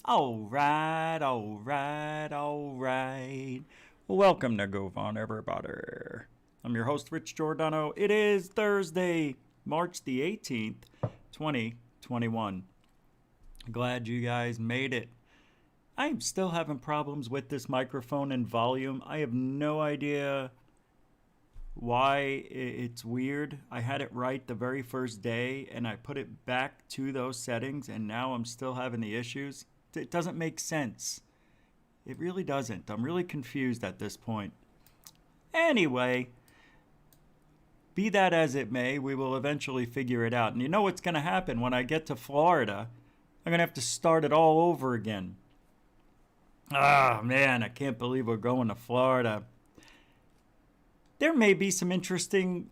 All right. Welcome to GUFON, everybody. I'm your host, Rich Giordano. It is Thursday, March the 18th, 2021. Glad you guys made it. I'm still having problems with this microphone and volume. I have no idea why it's weird. I had it right the very first day, and I put it back to those settings, and now I'm still having the issues. It doesn't make sense. It really doesn't. I'm really confused at this point. Anyway, be that as it may, we will eventually figure it out. And you know what's going to happen when I get to Florida? I'm going to have to start it all over again. Ah, man, I can't believe we're going to Florida. There may be some interesting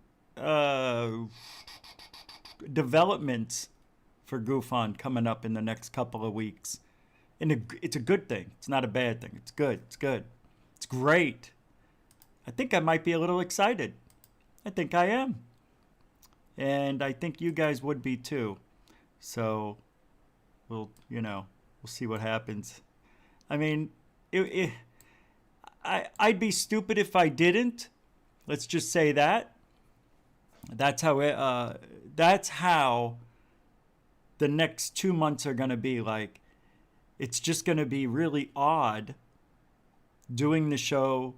developments for GUFON coming up in the next couple of weeks. And it's a good thing. It's not a bad thing. It's good. It's good. It's great. I think I might be a little excited. I think I am. And I think you guys would be too. So we'll see what happens. I mean, I'd be stupid if I didn't. Let's just say that. That's how the next 2 months are going to be like. It's just going to be really odd doing the show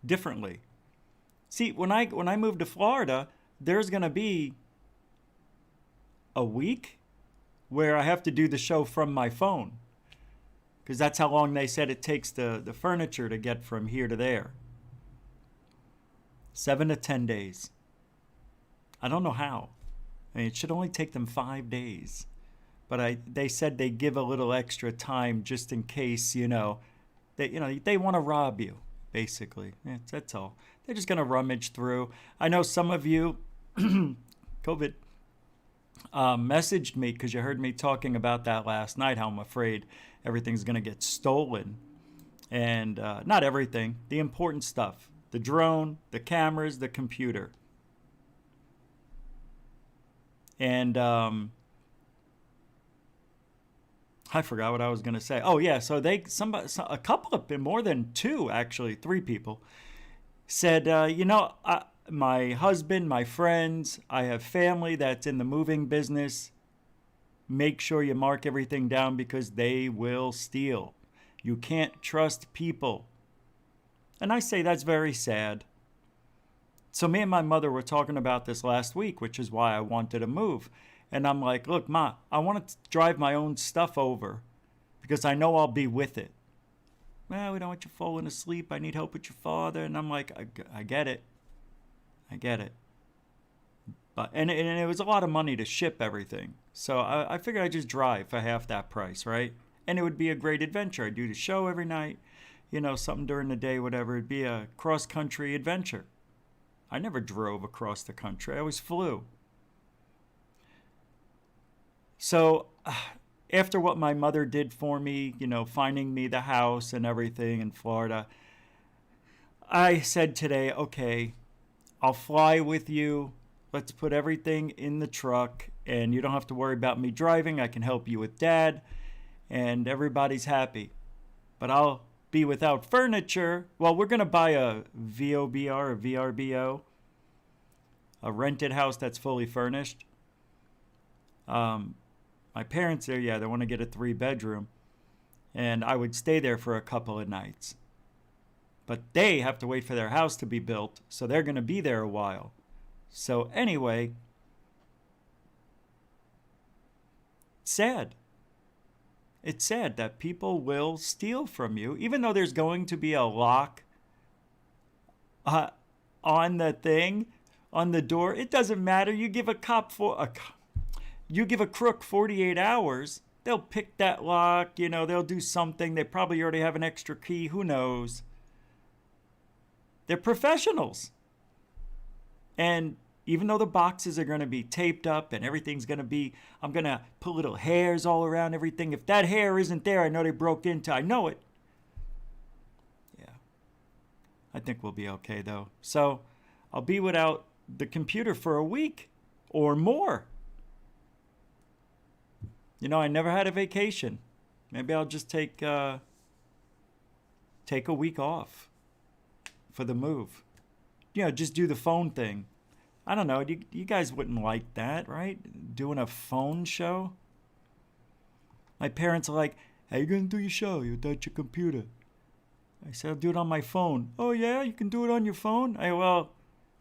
differently. See, when I move to Florida, there's going to be a week where I have to do the show from my phone. Because that's how long they said it takes the furniture to get from here to there. 7 to 10 days. I don't know how. I mean, it should only take them 5 days. But they said they give a little extra time just in case, they want to rob you, basically. That's all. They're just going to rummage through. I know some of you, COVID, messaged me because you heard me talking about that last night, how I'm afraid everything's going to get stolen. And not everything, the important stuff. The drone, the cameras, the computer. And I forgot what I was going to say. Oh, yeah. So a couple of, more than two, actually, 3 people said, my husband, my friends, I have family that's in the moving business. Make sure you mark everything down because they will steal. You can't trust people. And I say that's very sad. So me and my mother were talking about this last week, which is why I wanted to move. And I'm like, look, Ma, I want to drive my own stuff over because I know I'll be with it. Well, we don't want you falling asleep. I need help with your father. And I'm like, I get it. I get it. But and it was a lot of money to ship everything. So I figured I'd just drive for half that price, right? And it would be a great adventure. I'd do the show every night, something during the day, whatever. It'd be a cross-country adventure. I never drove across the country. I always flew. So after what my mother did for me, finding me the house and everything in Florida, I said today, okay, I'll fly with you. Let's put everything in the truck and you don't have to worry about me driving. I can help you with Dad and everybody's happy. But I'll be without furniture. Well, we're going to buy a VOBR, a VRBO, a rented house that's fully furnished. My parents there, they want to get a 3-bedroom. And I would stay there for a couple of nights. But they have to wait for their house to be built, so they're going to be there a while. So anyway, sad. It's sad that people will steal from you, even though there's going to be a lock on the thing, on the door. It doesn't matter. You give a crook 48 hours, they'll pick that lock, they'll do something. They probably already have an extra key. Who knows? They're professionals. And even though the boxes are going to be taped up and everything's going to be, I'm going to put little hairs all around everything. If that hair isn't there, I know they broke into. I know it. Yeah. I think we'll be okay, though. So I'll be without the computer for a week or more. I never had a vacation. Maybe I'll just take a week off for the move. Just do the phone thing. I don't know. You guys wouldn't like that, right? Doing a phone show. My parents are like, "How you gonna do your show? You're without your computer." I said, "I'll do it on my phone." "Oh yeah, you can do it on your phone?" Well,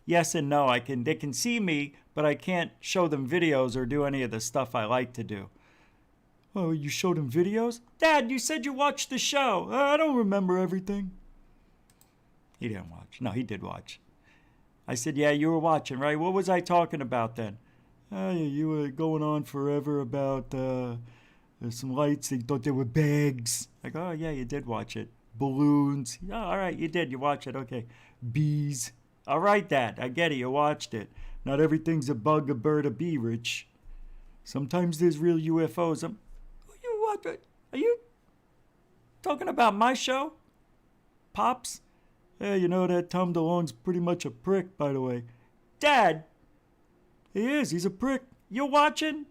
yes and no. They can see me, but I can't show them videos or do any of the stuff I like to do. "Oh, you showed them videos?" "Dad, you said you watched the show." "I don't remember everything." He didn't watch. No, he did watch. I said, "Yeah, you were watching, right? What was I talking about then?" You were going on forever about some lights. They thought they were bags." I go, "Oh, yeah, you did watch it." "Balloons." "Yeah, all right, you did. You watched it. Okay." "Bees." "All right, Dad. I get it. You watched it. Not everything's a bug, a bird, a bee, Rich. Sometimes there's real UFOs." Are you talking about my show, Pops? "Yeah, that Tom DeLonge's pretty much a prick, by the way." "Dad." "He is. He's a prick. You watching?"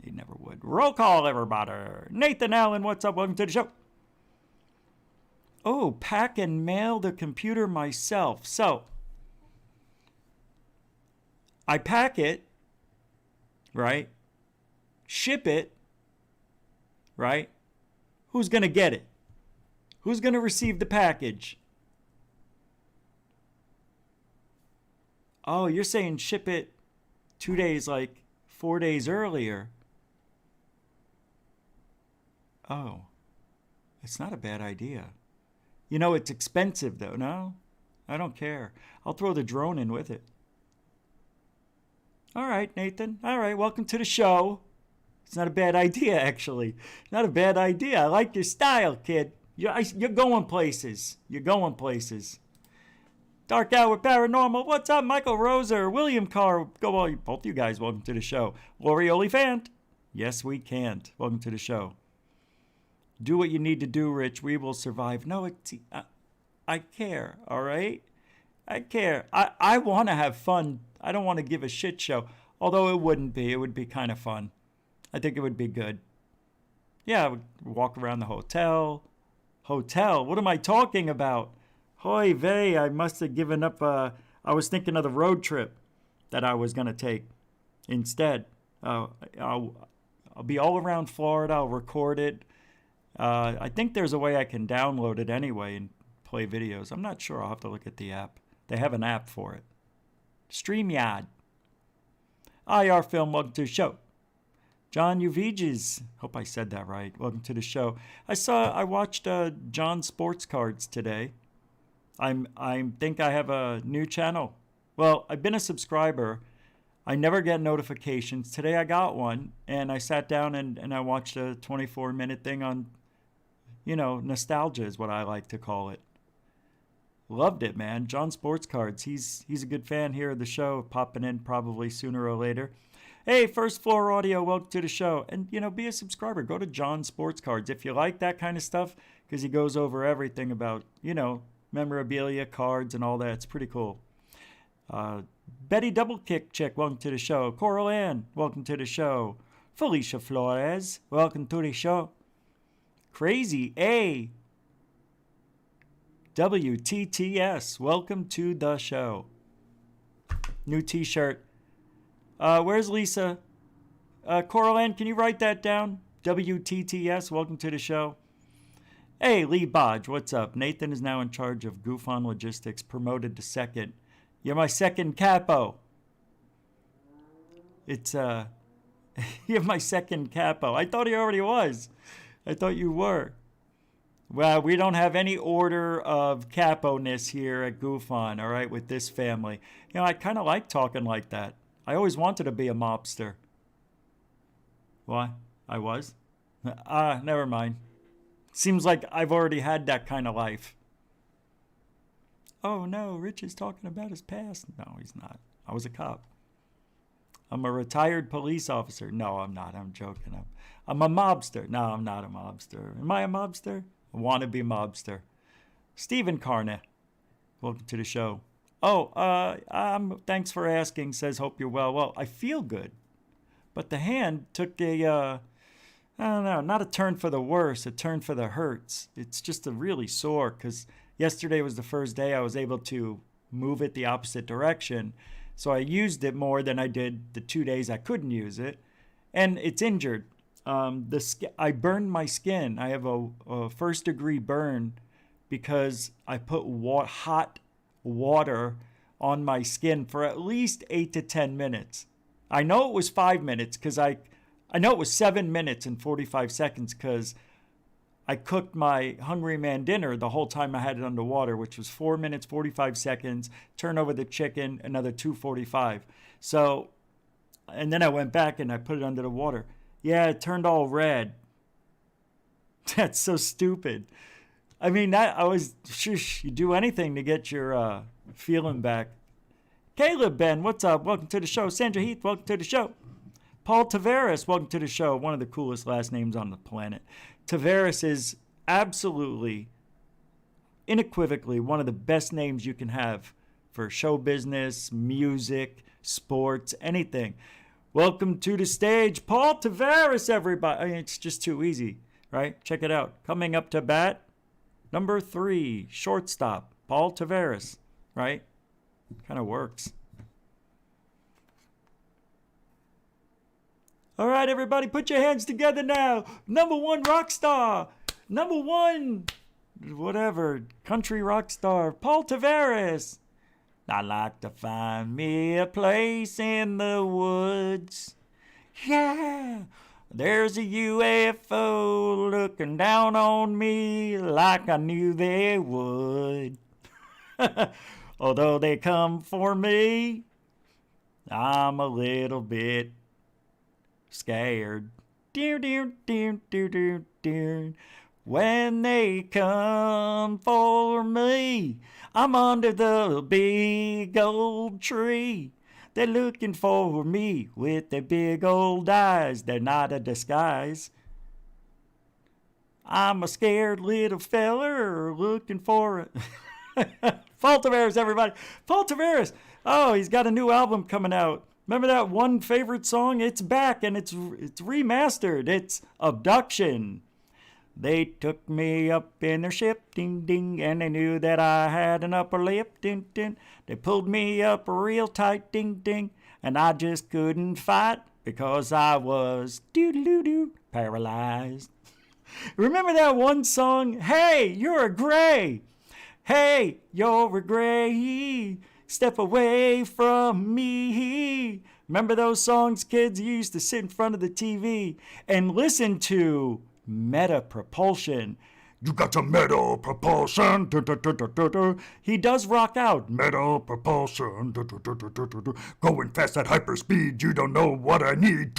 He never would. Roll call, everybody. Nathan Allen, what's up? Welcome to the show. Oh, pack and mail the computer myself. So, I pack it, right? Ship it, right? Who's going to get it? Who's going to receive the package? Oh, you're saying ship it 2 days, like 4 days earlier. Oh, it's not a bad idea. It's expensive, though, no? I don't care. I'll throw the drone in with it. All right, Nathan. All right, welcome to the show. It's not a bad idea, actually. Not a bad idea. I like your style, kid. You're going places. You're going places. Dark Hour Paranormal. What's up, Michael Roser? William Carr. Both you guys, welcome to the show. Lori Oliphant. Yes, we can't. Welcome to the show. Do what you need to do, Rich. We will survive. No, I care, all right? I care. I want to have fun. I don't want to give a shit show. Although it wouldn't be. It would be kind of fun. I think it would be good. Yeah, I would walk around the hotel. Hotel? What am I talking about? Hoy vey, I must have given up. I was thinking of the road trip that I was going to take instead. I'll be all around Florida. I'll record it. I think there's a way I can download it anyway and play videos. I'm not sure. I'll have to look at the app. They have an app for it. StreamYard. IR Film, welcome to the show. John Uviges. Hope I said that right. Welcome to the show. I watched John Sports Cards today. I think I have a new channel. Well, I've been a subscriber. I never get notifications. Today I got one, and I sat down and I watched a 24-minute thing on, nostalgia is what I like to call it. Loved it, man. John Sports Cards. He's a good fan here of the show, popping in probably sooner or later. Hey, First Floor Audio, welcome to the show. And, be a subscriber. Go to John Sports Cards if you like that kind of stuff, because he goes over everything about, memorabilia, cards, and all that. It's pretty cool. Betty Double Kick Chick, welcome to the show. Coral Ann, welcome to the show. Felicia Flores, welcome to the show. Crazy A. WTTS, welcome to the show. New t-shirt. Where's Lisa? Coral Ann, can you write that down? WTTS, welcome to the show. Hey, Lee Bodge, what's up? Nathan is now in charge of GUFON Logistics, promoted to second. You're my second capo. It's, you're my second capo. I thought he already was. I thought you were. Well, we don't have any order of capo-ness here at GUFON, all right, with this family. I kind of like talking like that. I always wanted to be a mobster. Why? I was? Never mind. Seems like I've already had that kind of life. Oh no, Rich is talking about his past. No, he's not. I was a cop. I'm a retired police officer. No, I'm not. I'm joking. I'm a mobster. No, I'm not a mobster. Am I a mobster? A wannabe mobster. Stephen Carney, welcome to the show. Oh, thanks for asking. Says, hope you're well. Well, I feel good, but the hand took a I don't know, not a turn for the worse, a turn for the hurts. It's just a really sore because yesterday was the first day I was able to move it the opposite direction. So I used it more than I did the 2 days I couldn't use it. And it's injured. I burned my skin. I have a first degree burn because I put hot water on my skin for at least 8 to 10 minutes. I know it was 5 minutes because I know it was 7 minutes and 45 seconds because I cooked my Hungry Man dinner the whole time I had it underwater, which was 4 minutes, 45 seconds. Turn over the chicken, another 2:45. So, and then I went back and I put it under the water. Yeah, it turned all red. That's so stupid. I mean, you do anything to get your feeling back. Caleb Ben, what's up? Welcome to the show. Sandra Heath, welcome to the show. Paul Tavares, welcome to the show. One of the coolest last names on the planet. Tavares is absolutely, unequivocally, one of the best names you can have for show business, music, sports, anything. Welcome to the stage, Paul Tavares, everybody. I mean, it's just too easy, right? Check it out. Coming up to bat, number 3, shortstop, Paul Tavares, right? Kind of works. All right, everybody, put your hands together now. Number 1 rock star. Number 1, whatever, country rock star, Paul Tavares. I'd like to find me a place in the woods. Yeah, there's a UFO looking down on me like I knew they would. Although they come for me, I'm a little bit scared. Dear, dear, dear, dear, dear, dear. When they come for me, I'm under the big old tree. They're looking for me with their big old eyes. They're not a disguise. I'm a scared little feller looking for it. Paul Tavares, everybody. Paul Tavares. Oh, he's got a new album coming out. Remember that one favorite song? It's back and it's remastered. It's Abduction. They took me up in their ship, ding, ding, and they knew that I had an upper lip, ding, ding. They pulled me up real tight, ding, ding, and I just couldn't fight because I was doo-doo-doo paralyzed. Remember that one song? Hey, you're a gray. Hey, you're a gray. Step away from me. Remember those songs, kids? You used to sit in front of the TV and listen to Meta Propulsion. You got some meta propulsion. He does rock out. Meta propulsion. Going fast at hyperspeed. You don't know what I need.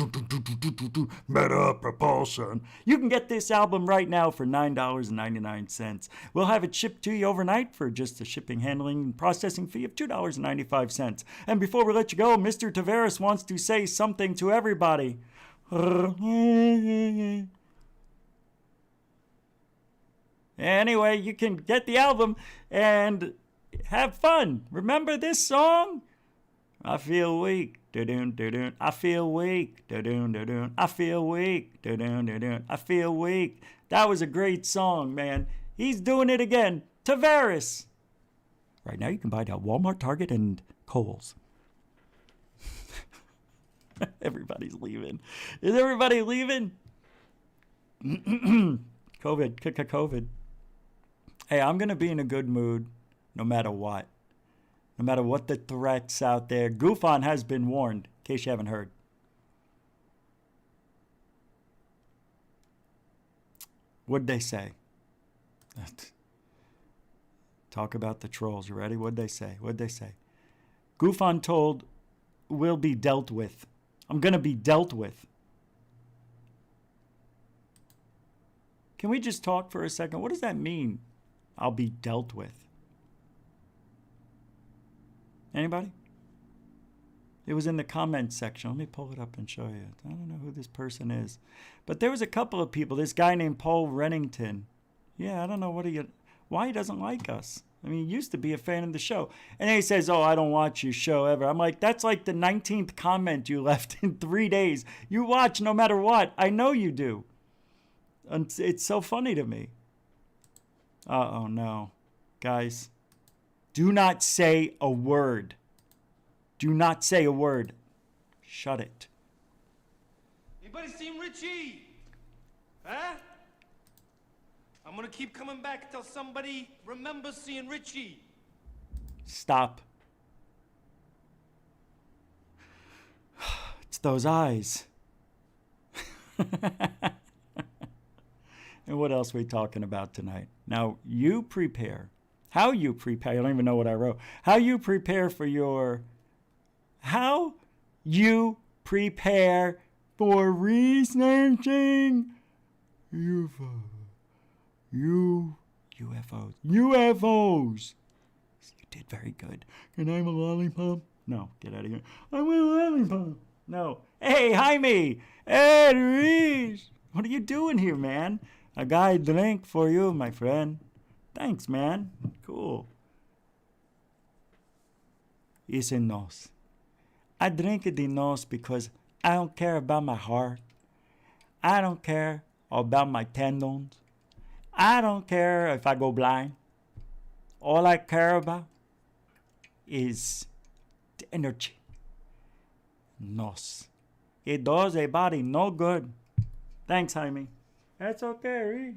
Meta propulsion. You can get this album right now for $9.99. We'll have it shipped to you overnight for just a shipping, handling, and processing fee of $2.95. And before we let you go, Mr. Tavares wants to say something to everybody. Anyway, you can get the album and have fun. Remember this song? I feel weak. Da-dun, I feel weak. Da-dun. I feel weak. Da-dun. I feel weak. That was a great song, man. He's doing it again. Tavares. Right now you can buy it at Walmart, Target, and Kohl's. Everybody's leaving. Is everybody leaving? COVID. Hey, I'm going to be in a good mood no matter what. No matter what the threats out there. GUFON has been warned, in case you haven't heard. What'd they say? Talk about the trolls. You ready? What'd they say? GUFON told will be dealt with. I'm going to be dealt with. Can we just talk for a second? What does that mean? I'll be dealt with. Anybody? It was in the comments section. Let me pull it up and show you. I don't know who this person is. But there was a couple of people. This guy named Paul Rennington. Yeah, I don't know why he doesn't like us. I mean, he used to be a fan of the show. And then he says, I don't watch your show ever. I'm like, that's like the 19th comment you left in 3 days. You watch no matter what. I know you do. It's so funny to me. Uh-oh, no. Guys, do not say a word. Do not say a word. Shut it. Anybody seen Richie? Huh? I'm gonna keep coming back till somebody remembers seeing Richie. Stop. It's those eyes. And what else are we talking about tonight? Now, you prepare. How you prepare. I don't even know what I wrote. How you prepare for your... How you prepare for researching UFOs. UFOs. UFOs. You did very good. Can I have a lollipop? No, get out of here. I want a lollipop. No. Hey, Jaime. Hey, Luis. What are you doing here, man? A guy drink for you, my friend. Thanks, man. Cool. It's a nose. I drink the nose because I don't care about my heart. I don't care about my tendons. I don't care if I go blind. All I care about is the energy. Nos. It does a body no good. Thanks, Jaime. That's okay.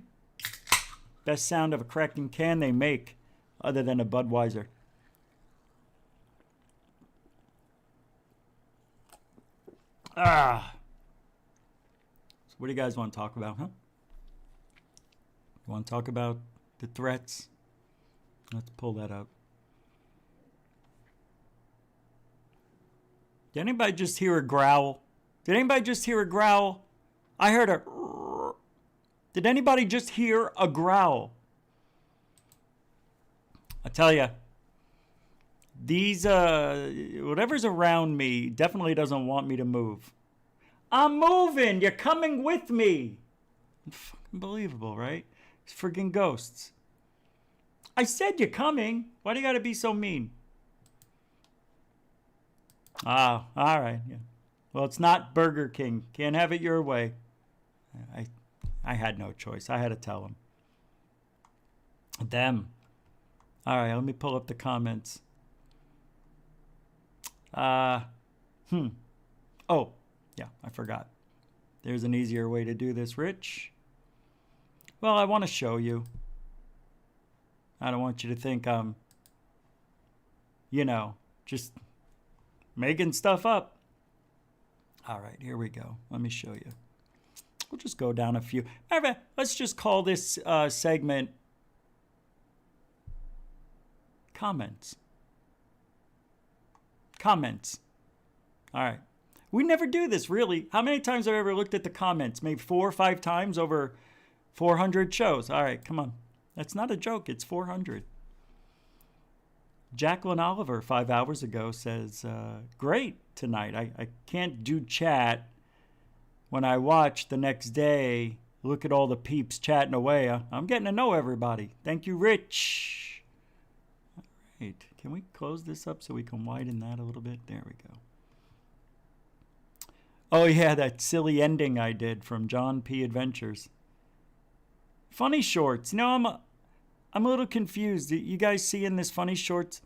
Best sound of a cracking can they make, other than a Budweiser. So what do you guys want to talk about, huh? You want to talk about the threats? Let's pull that up. Did anybody just hear a growl? Did anybody just hear a growl? I heard a... Did anybody just hear a growl? I tell you, these, whatever's around me definitely doesn't want me to move. I'm moving! You're coming with me! Unbelievable, right? It's friggin' ghosts. I said you're coming. Why do you gotta be so mean? Ah, all right. Yeah. Well, it's not Burger King. Can't have it your way. I had no choice. I had to tell him. Them. All right, let me pull up the comments. Oh, yeah, I forgot. There's an easier way to do this, Rich. Well, I want to show you. I don't want you to think I'm, just making stuff up. All right, here we go. Let me show you. We'll just go down a few. Let's just call this segment comments. Comments. All right. We never do this, really. How many times have I ever looked at the comments? Maybe 4 or 5 times over 400 shows. All right, come on. That's not a joke. It's 400. Jacqueline Oliver, 5 hours ago, says, great tonight. I can't do chat. When I watch the next day, look at all the peeps chatting away. I'm getting to know everybody. Thank you, Rich. All right. Can we close this up so we can widen that a little bit? There we go. Oh, yeah, that silly ending I did from John P. Adventures. Funny shorts. I'm a little confused. You guys seeing this funny shorts?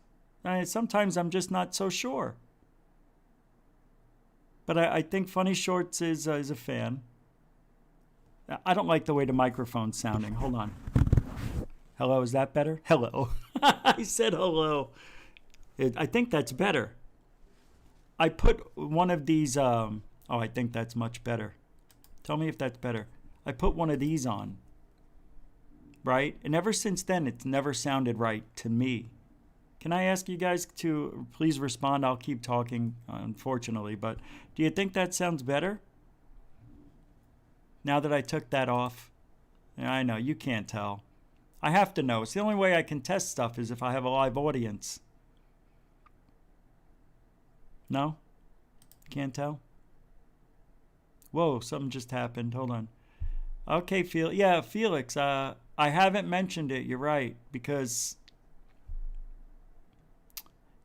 Sometimes I'm just not so sure. But I think Funny Shorts is a fan. I don't like the way the microphone's sounding. Hold on. Hello, is that better? Hello. I said hello. I think that's better. I put one of these... I think that's much better. Tell me if that's better. I put one of these on. Right? And ever since then, it's never sounded right to me. Can I ask you guys to please respond? I'll keep talking, unfortunately. But do you think that sounds better? Now that I took that off? I know, you can't tell. I have to know. It's the only way I can test stuff is if I have a live audience. No? Can't tell? Whoa, something just happened. Hold on. Okay, Felix. I haven't mentioned it. You're right. Because...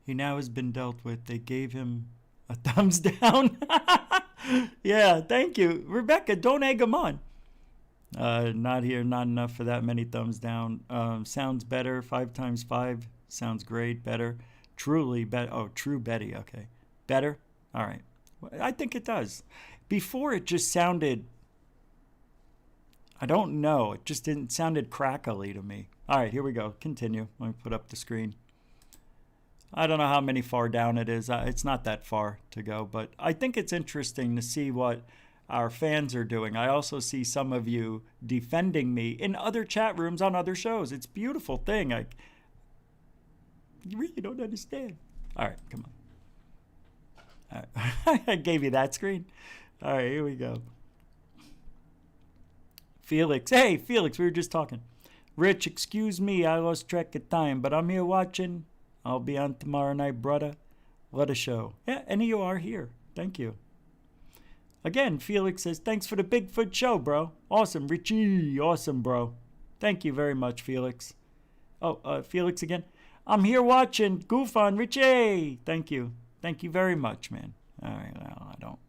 he now has been dealt with. They gave him a thumbs down. Yeah, thank you. Rebecca, don't egg him on. Not here, not enough for that many thumbs down. Sounds better. 5 times 5 sounds great. Better. Truly better. Oh, true Betty. Okay. Better? All right. I think it does. Before it just sounded, I don't know. It just didn't sounded crackly to me. All right, here we go. Continue. Let me put up the screen. I don't know how many far down it is. It's not that far to go, but I think it's interesting to see what our fans are doing. I also see some of you defending me in other chat rooms on other shows. It's a beautiful thing. You really don't understand. All right, come on. All right. I gave you that screen. All right, here we go. Felix. Hey, Felix, we were just talking. Rich, excuse me, I lost track of time, but I'm here watching. I'll be on tomorrow night, brother. What a show. Yeah, and you are here. Thank you. Again, Felix says, thanks for the Bigfoot show, bro. Awesome, Richie. Awesome, bro. Thank you very much, Felix. Oh, Felix again. I'm here watching. GUFON, Richie. Thank you. Thank you very much, man. All right, well,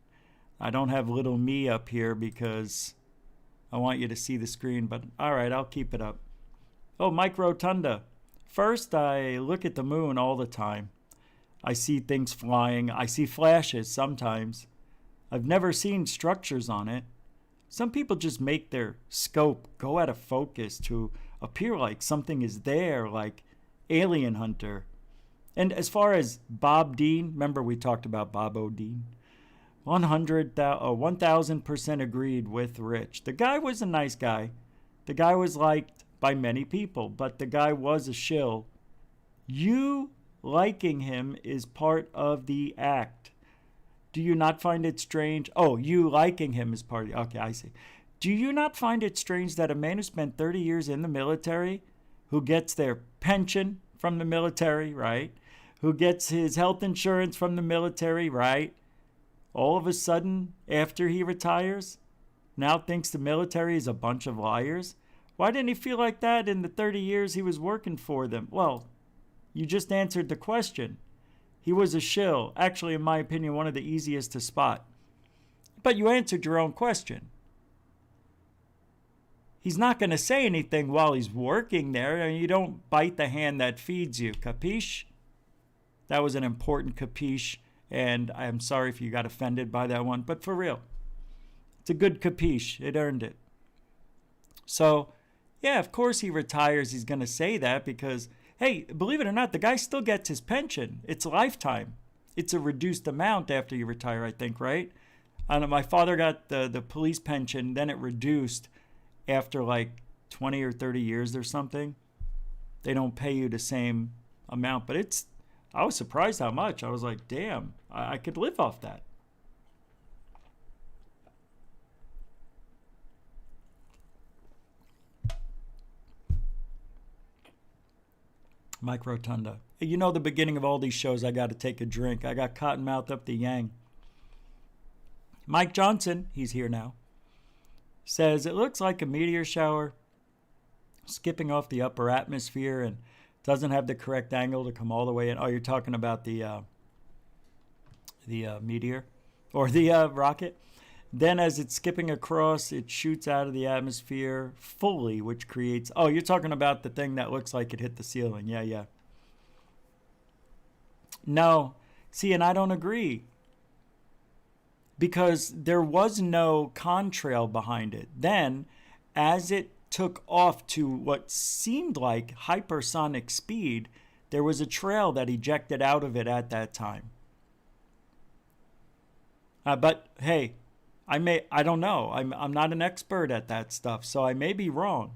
I don't have little me up here because I want you to see the screen, but all right, I'll keep it up. Oh, Mike Rotunda. First, I look at the moon all the time. I see things flying. I see flashes sometimes. I've never seen structures on it. Some people just make their scope go out of focus to appear like something is there, like Alien Hunter. And as far as Bob Dean, remember we talked about Bob O'Dean? 1000% agreed with Rich. The guy was a nice guy. The guy was liked by many people, but the guy was a shill. You liking him is part of the act. Do you not find it strange? Oh, you liking him is part of the... Okay, I see. Do you not find it strange that a man who spent 30 years in the military, who gets their pension from the military, right? Who gets his health insurance from the military, right? All of a sudden, after he retires, now thinks the military is a bunch of liars? Why didn't he feel like that in the 30 years he was working for them? Well, you just answered the question. He was a shill. Actually, in my opinion, one of the easiest to spot. But you answered your own question. He's not going to say anything while he's working there. I mean, you don't bite the hand that feeds you. Capiche? That was an important capiche, and I'm sorry if you got offended by that one, but for real. It's a good capiche. It earned it. So, yeah, of course he retires. He's going to say that because... Hey, believe it or not, the guy still gets his pension. It's a lifetime. It's a reduced amount after you retire, I think, right? I don't know, my father got the police pension, then it reduced after like 20 or 30 years or something. They don't pay you the same amount, but I was surprised how much. I was like, damn, I could live off that. Mike Rotunda. You know the beginning of all these shows, I got to take a drink. I got cotton-mouthed up the yang. Mike Johnson, he's here now, says, it looks like a meteor shower skipping off the upper atmosphere and doesn't have the correct angle to come all the way in. Oh, you're talking about the meteor or the rocket? Then as it's skipping across, it shoots out of the atmosphere fully, which creates... Oh, you're talking about the thing that looks like it hit the ceiling. Yeah. No. See, and I don't agree. Because there was no contrail behind it. Then, as it took off to what seemed like hypersonic speed, there was a trail that ejected out of it at that time. But, hey... I don't know. I'm not an expert at that stuff, so I may be wrong.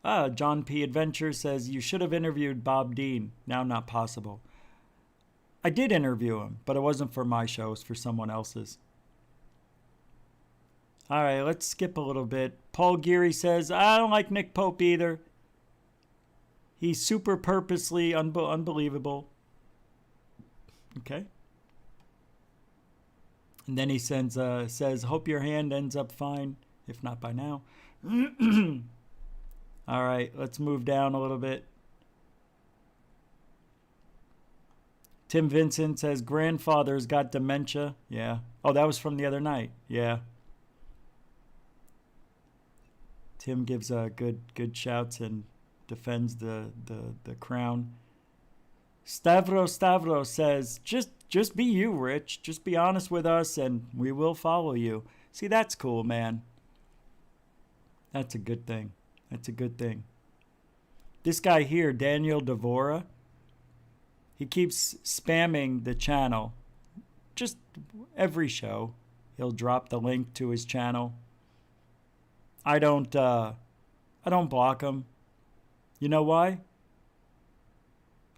John P. Adventure says, you should have interviewed Bob Dean. Now not possible. I did interview him, but it wasn't for my show. It was for someone else's. All right, let's skip a little bit. Paul Geary says, I don't like Nick Pope either. He's super purposely unbelievable. Okay. And then he says, hope your hand ends up fine, if not by now. All right, let's move down a little bit. Tim Vincent says, grandfather's got dementia. Yeah. Oh, that was from the other night. Yeah. Tim gives good shouts and defends the crown. Stavros says, just be you, Rich. Just be honest with us and we will follow you. See, that's cool, man. That's a good thing. That's a good thing. This guy here, Daniel Devora, he keeps spamming the channel. Just every show, he'll drop the link to his channel. I don't block him. You know why?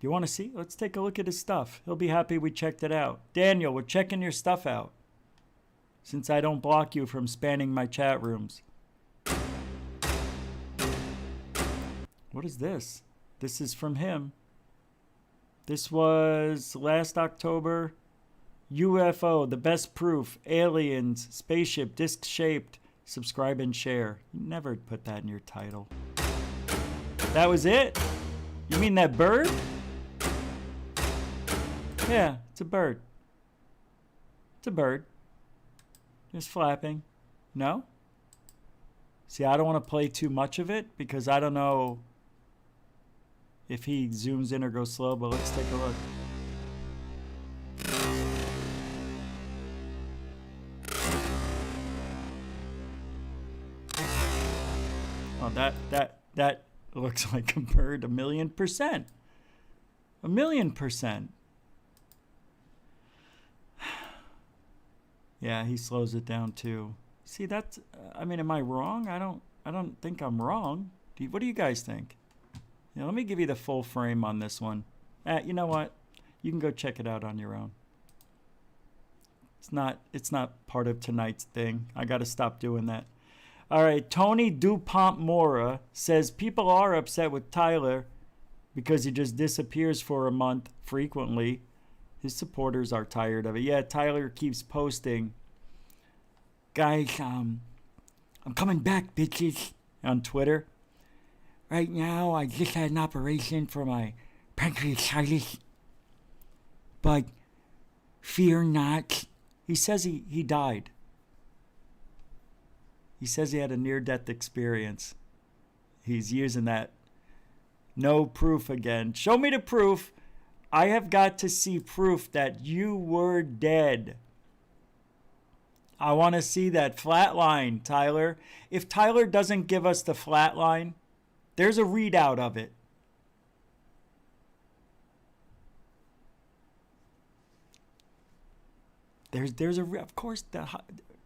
You want to see? Let's take a look at his stuff. He'll be happy we checked it out. Daniel, we're checking your stuff out. Since I don't block you from spanning my chat rooms. What is this? This is from him. This was last October. UFO, the best proof. Aliens, spaceship, disc-shaped. Subscribe and share. You never put that in your title. That was it? You mean that bird? Yeah, it's a bird. It's a bird. Just flapping. No? See, I don't want to play too much of it because I don't know if he zooms in or goes slow, but let's take a look. Oh, that looks like a bird 1,000,000%. 1,000,000%. Yeah, he slows it down too. See, that's, I mean, am I wrong? I don't think I'm wrong. What do you guys think? Let me give you the full frame on this one. You know what? You can go check it out on your own. It's not part of tonight's thing. I got to stop doing that. All right, Tony DuPont Mora says people are upset with Tyler because he just disappears for a month frequently. His supporters are tired of it. Yeah, Tyler keeps posting, guys, I'm coming back, bitches, on Twitter. Right now, I just had an operation for my pancreatitis. But fear not. He says he died. He says he had a near-death experience. He's using that. No proof again. Show me the proof. I have got to see proof that you were dead. I want to see that flat line, Tyler. If Tyler doesn't give us the flat line, there's a readout of it. Of course,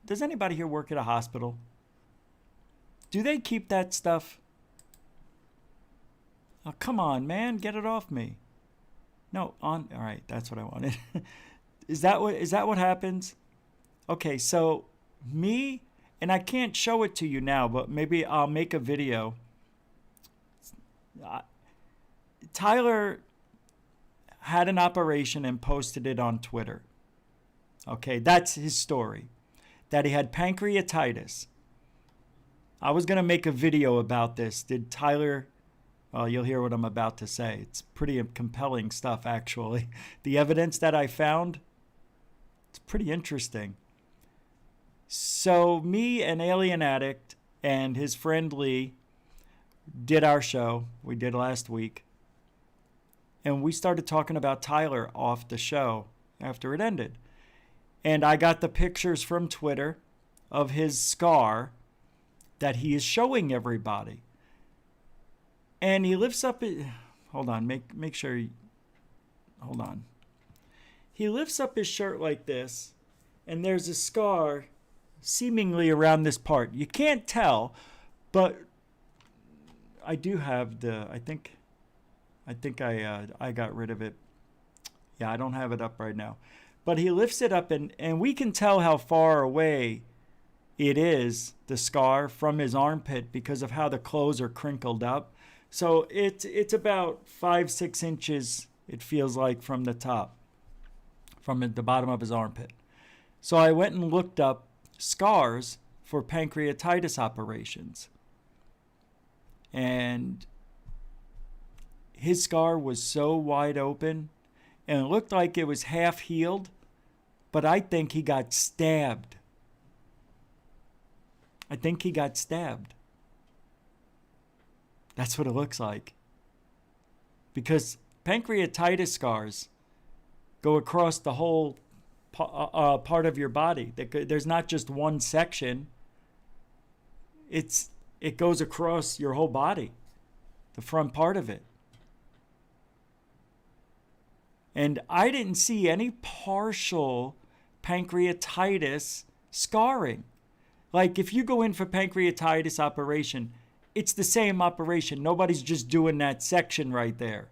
does anybody here work at a hospital? Do they keep that stuff? Oh, come on, man, get it off me. No, all right, that's what I wanted. Is that what happens? Okay, so me, and I can't show it to you now, but maybe I'll make a video. Tyler had an operation and posted it on Twitter. Okay, that's his story. That he had pancreatitis. I was going to make a video about this. Did Tyler... Well, you'll hear what I'm about to say. It's pretty compelling stuff, actually. The evidence that I found, it's pretty interesting. So me, an alien addict, and his friend Lee did our show. We did last week. And we started talking about Tyler off the show after it ended. And I got the pictures from Twitter of his scar that he is showing everybody. And he lifts up his... Hold on, make sure... Hold on. He lifts up his shirt like this, and there's a scar seemingly around this part. You can't tell, but I do have the... I think I got rid of it. Yeah, I don't have it up right now. But he lifts it up, and we can tell how far away it is, the scar, from his armpit because of how the clothes are crinkled up. So it's about 5-6 inches, it feels like, from the top, from the bottom of his armpit. So I went and looked up scars for pancreatitis operations. And his scar was so wide open, and it looked like it was half healed, but I think he got stabbed. I think he got stabbed. That's what it looks like. Because pancreatitis scars go across the whole part of your body. There's not just one section. It goes across your whole body, the front part of it. And I didn't see any partial pancreatitis scarring. Like if you go in for pancreatitis operation, it's the same operation. Nobody's just doing that section right there.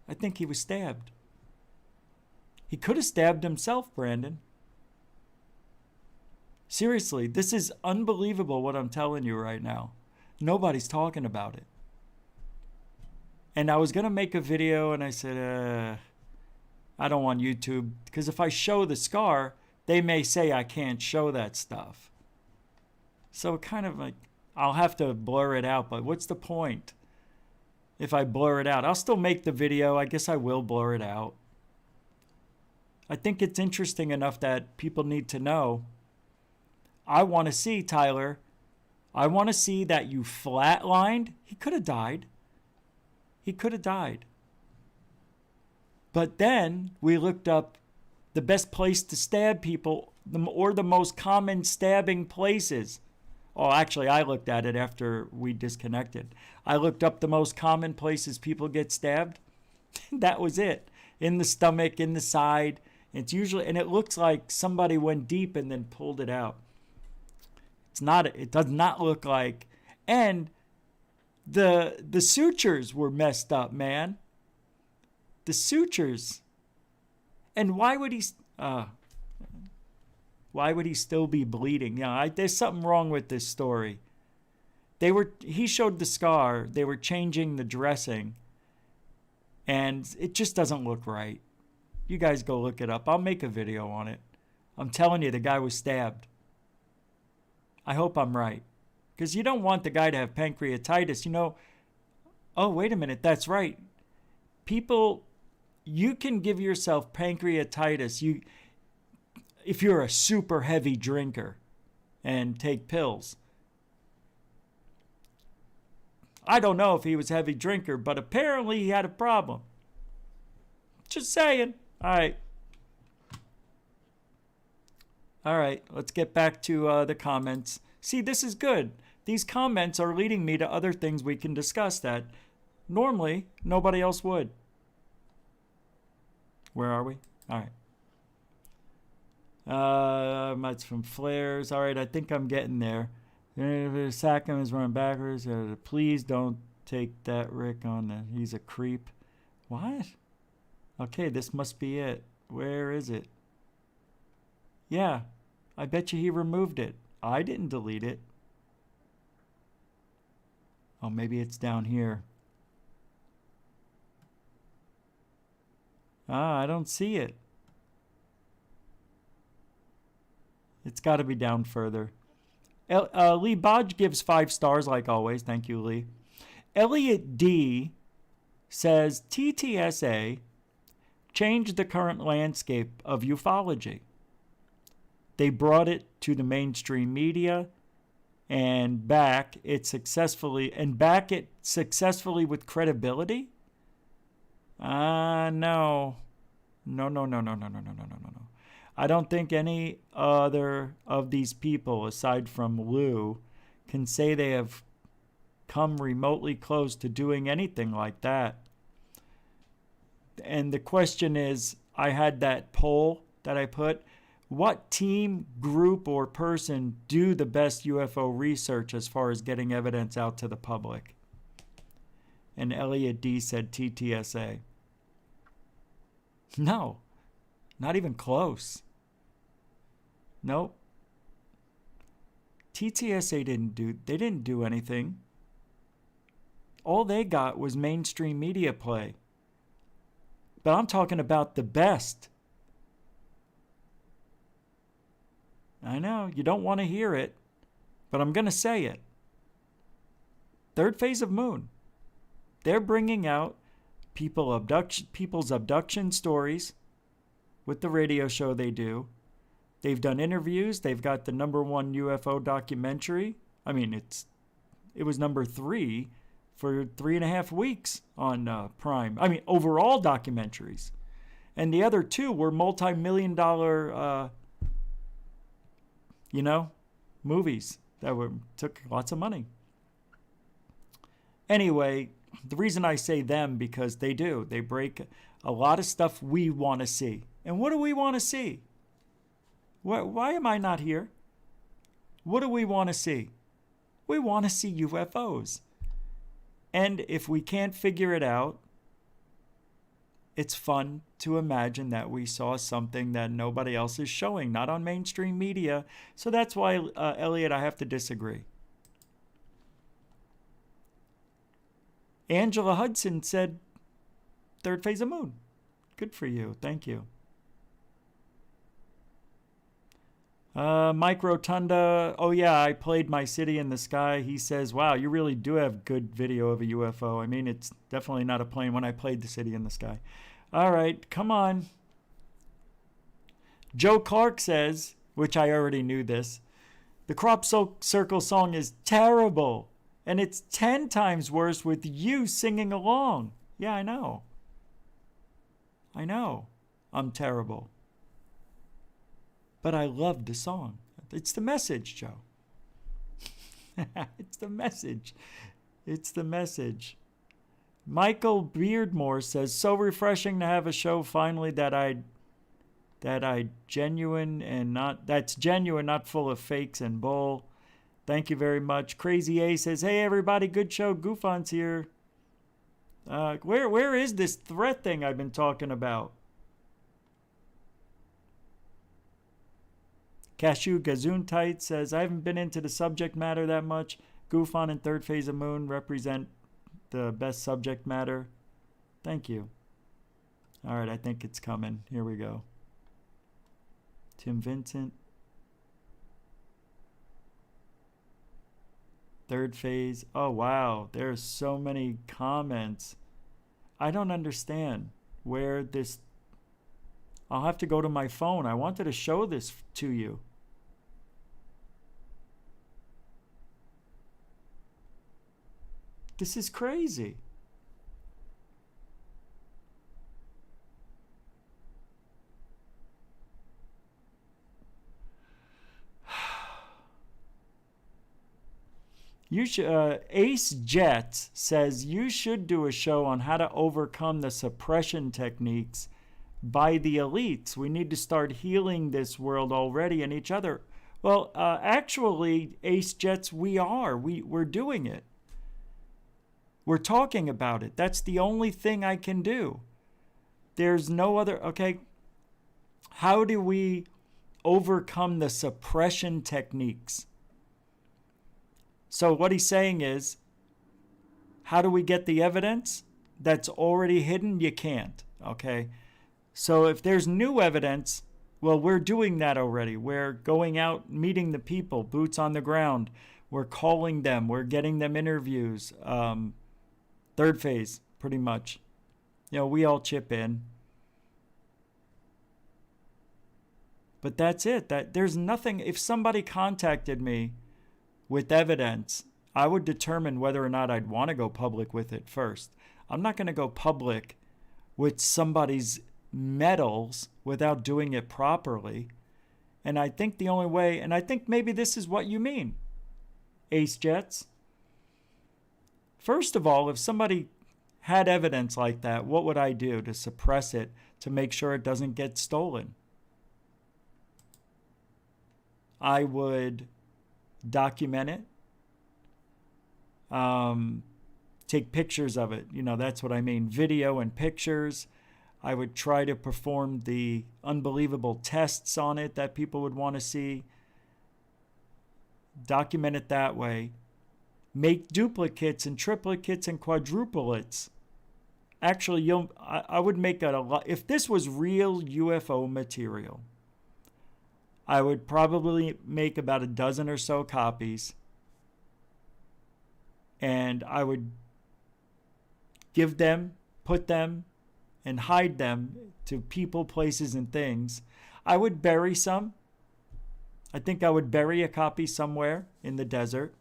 I think he was stabbed. He could have stabbed himself, Brandon. Seriously, this is unbelievable what I'm telling you right now. Nobody's talking about it. And I was going to make a video and I said, I don't want YouTube. Because if I show the scar, they may say I can't show that stuff. So kind of like, I'll have to blur it out. But what's the point if I blur it out? I'll still make the video. I guess I will blur it out. I think it's interesting enough that people need to know. I want to see, Tyler, I want to see that you flatlined. He could have died. He could have died. But then we looked up the best place to stab people or the most common stabbing places. Oh, actually, I looked at it after we disconnected. I looked up the most common places people get stabbed. That was it. In the stomach, in the side. It's usually, and it looks like somebody went deep and then pulled it out. It does not look like, and the sutures were messed up, man. The sutures. And why would he still be bleeding? Yeah, there's something wrong with this story. He showed the scar, they were changing the dressing, and it just doesn't look right. You guys go look it up. I'll make a video on it. I'm telling you, the guy was stabbed. I hope I'm right. Because you don't want the guy to have pancreatitis. You know, oh, wait a minute. That's right. People, you can give yourself pancreatitis if you're a super heavy drinker and take pills. I don't know if he was a heavy drinker, but apparently he had a problem. Just saying. All right, let's get back to the comments. See, this is good. These comments are leading me to other things we can discuss that normally nobody else would. Where are we? All right. That's from Flares. All right, I think I'm getting there. Sackham is running backwards. Please don't take that Rick on. He's a creep. What? Okay, this must be it. Where is it? Yeah, I bet you he removed it. I didn't delete it. Oh, maybe it's down here. I don't see it. It's got to be down further. Lee Bodge gives 5 stars like always. Thank you, Lee. Elliot D says TTSA changed the current landscape of ufology. They brought it to the mainstream media and back it successfully with credibility? No. No. I don't think any other of these people, aside from Lou, can say they have come remotely close to doing anything like that. And the question is, I had that poll that I put. What team, group, or person do the best UFO research as far as getting evidence out to the public? And Elliot D said TTSA. No, not even close. Nope. TTSA didn't do anything. All they got was mainstream media play. But I'm talking about the best. I know, you don't want to hear it, but I'm going to say it. Third phase of moon. They're bringing out people's abduction stories with the radio show they do. They've done interviews. They've got the #1 UFO documentary. I mean, it was #3 for 3.5 weeks on Prime. I mean, overall documentaries. And the other 2 were multi-million-dollar, movies that took lots of money. Anyway, the reason I say them, because they do. They break a lot of stuff we want to see. And what do we want to see? Why am I not here? What do we want to see? We want to see UFOs. And if we can't figure it out, it's fun to imagine that we saw something that nobody else is showing, not on mainstream media. So that's why, Elliot, I have to disagree. Angela Hudson said, third phase of moon. Good for you. Thank you. Mike Rotunda, oh yeah, I played My City in the Sky. He says, wow, you really do have good video of a UFO. I mean, it's definitely not a plane when I played The City in the Sky. All right, come on. Joe Clark says, which I already knew this, the Crop Circle song is terrible. And it's 10 times worse with you singing along. Yeah, I know. I'm terrible. But I love the song. It's the message, Joe. It's the message. Michael Beardmore says, so refreshing to have a show finally that's genuine, not full of fakes and bull. Thank you very much. Crazy A says, hey everybody, good show. GUFON's here. Where is this threat thing I've been talking about? Cashew Gazuntite says, I haven't been into the subject matter that much. GUFON and third phase of moon represent the best subject matter. Thank you. All right, I think it's coming. Here we go. Tim Vincent. Third phase. Oh, wow. There's so many comments. I don't understand where this... I'll have to go to my phone. I wanted to show this to you. This is crazy. You should, Ace Jets says you should do a show on how to overcome the suppression techniques by the elites. We need to start healing this world already and each other. Well, actually, Ace Jets, we're doing it. We're talking about it. That's the only thing I can do. There's no other, okay? How do we overcome the suppression techniques? So what he's saying is, how do we get the evidence that's already hidden? You can't, okay? So if there's new evidence, well, we're doing that already. We're going out, meeting the people, boots on the ground. We're calling them. We're getting them interviews. Third phase, pretty much. We all chip in. But that's it. There's nothing. If somebody contacted me with evidence, I would determine whether or not I'd want to go public with it first. I'm not going to go public with somebody's medals without doing it properly. And I think the only way, and I think maybe this is what you mean, Ace Jets. First of all, if somebody had evidence like that, what would I do to suppress it, to make sure it doesn't get stolen? I would document it, take pictures of it. That's what I mean, video and pictures. I would try to perform the unbelievable tests on it that people would want to see. Document it that way. Make duplicates and triplicates and quadruplicates. Actually, I would make that a lot. If this was real UFO material, I would probably make about a dozen or so copies. And I would give them put them and hide them to people, places, and things. I would bury some. I think I would bury a copy somewhere in the desert,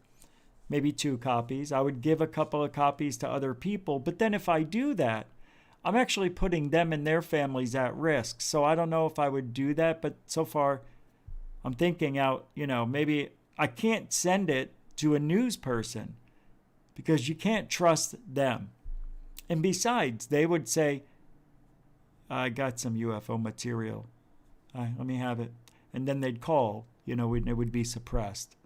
maybe 2 copies. I would give a couple of copies to other people. But then if I do that, I'm actually putting them and their families at risk. So I don't know if I would do that. But so far, I'm thinking out, maybe I can't send it to a news person because you can't trust them. And besides, they would say, I got some UFO material. Let me have it. And then they'd call, it would be suppressed.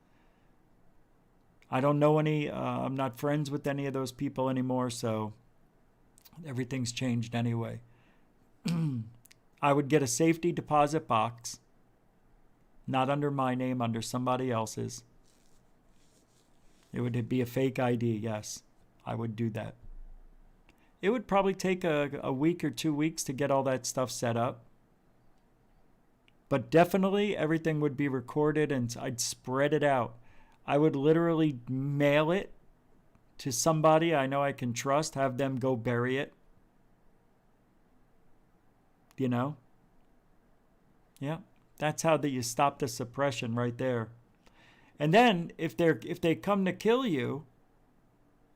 I don't know any, I'm not friends with any of those people anymore, so everything's changed anyway. I would get a safety deposit box, not under my name, under somebody else's. It would be a fake ID, yes. I would do that. It would probably take a week or 2 weeks to get all that stuff set up. But definitely everything would be recorded and I'd spread it out. I would literally mail it to somebody I know I can trust, have them go bury it. Yeah, that's how you stop the suppression right there. And then if they come to kill you,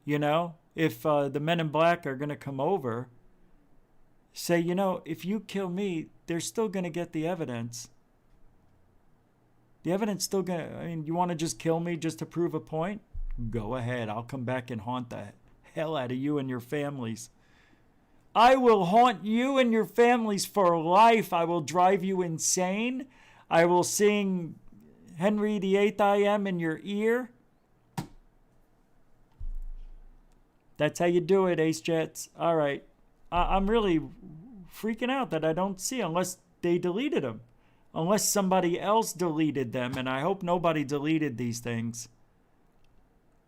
if the men in black are going to come over, say, if you kill me, they're still going to get the evidence. The evidence still going to, you want to just kill me just to prove a point? Go ahead. I'll come back and haunt the hell out of you and your families. I will haunt you and your families for life. I will drive you insane. I will sing Henry VIII I Am in your ear. That's how you do it, Ace Jets. All right. I'm really freaking out that I don't see unless they deleted them. Unless somebody else deleted them, and I hope nobody deleted these things.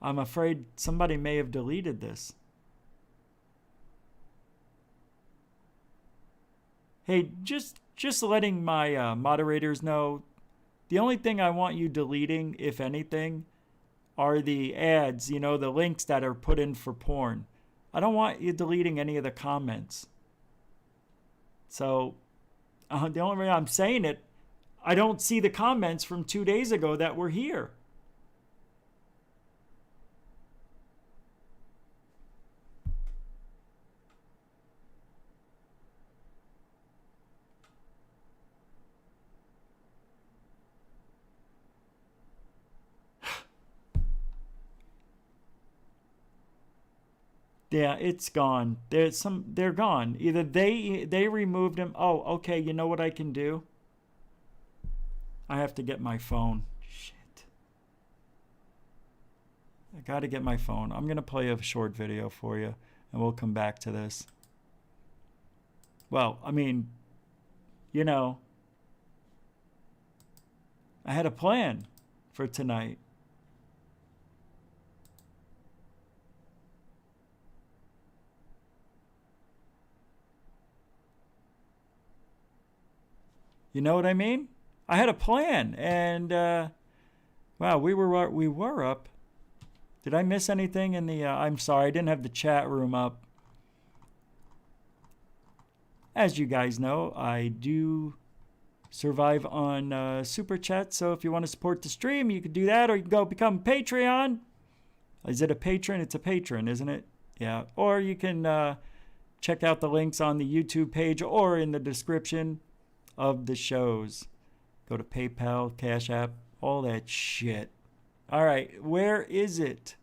I'm afraid somebody may have deleted this. Hey, just letting my moderators know, the only thing I want you deleting, if anything, are the ads, the links that are put in for porn. I don't want you deleting any of the comments. So, the only way I'm saying it, I don't see the comments from 2 days ago that were here. Yeah, it's gone. They're gone. Either they removed them. Oh, okay, you know what I can do? I have to get my phone. Shit. I got to get my phone. I'm going to play a short video for you, and we'll come back to this. Well, I had a plan for tonight. You know what I mean? I had a plan, and wow, we were up. Did I miss anything in the? I'm sorry, I didn't have the chat room up. As you guys know, I do survive on Super Chat, so if you want to support the stream, you can do that, or you can go become Patreon. Is it a patron? It's a patron, isn't it? Yeah. Or you can check out the links on the YouTube page or in the description of the shows. Go to PayPal, Cash App, all that shit. All right, where is it?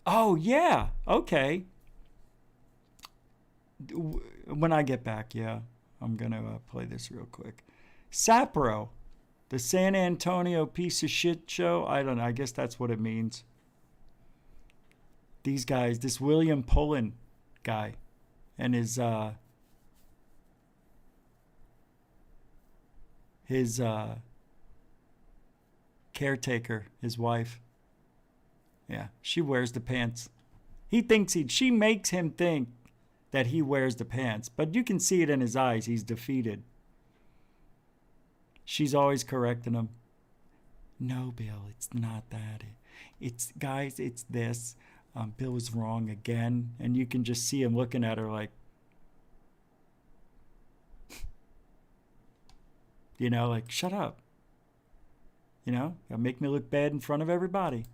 Oh, yeah. Okay. When I get back, yeah. I'm going to play this real quick. Sapro, the San Antonio piece of shit show. I don't know. I guess that's what it means. These guys, this William Pullen guy and his caretaker, his wife. Yeah, she wears the pants. She makes him think that he wears the pants, but you can see it in his eyes. He's defeated. She's always correcting him. No, Bill, it's not that. it's guys, it's this. Bill was wrong again. And you can just see him looking at her like, you know, like, shut up. You know, make me look bad in front of everybody.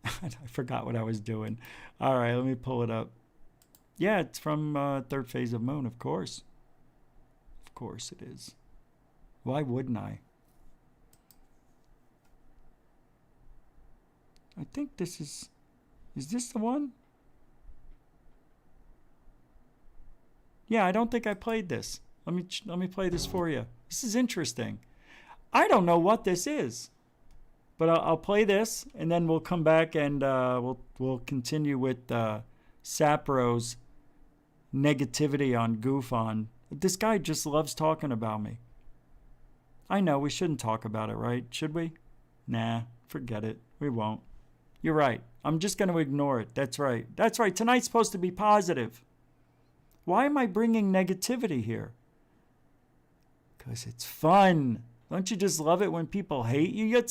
I forgot what I was doing. All right, let me pull it up. Yeah, it's from Third Phase of Moon, of course. Of course it is. Why wouldn't I? I think this is this the one? Yeah, I don't think I played this. Let me play this for you. This is interesting. I don't know what this is, but I'll play this, and then we'll come back and we'll continue with Sapro's negativity on GUFON. This guy just loves talking about me. I know we shouldn't talk about it, right? Should we? Nah, forget it. We won't. You're right. I'm just going to ignore it. That's right. That's right. Tonight's supposed to be positive. Why am I bringing negativity here? Because it's fun. Don't you just love it when people hate you?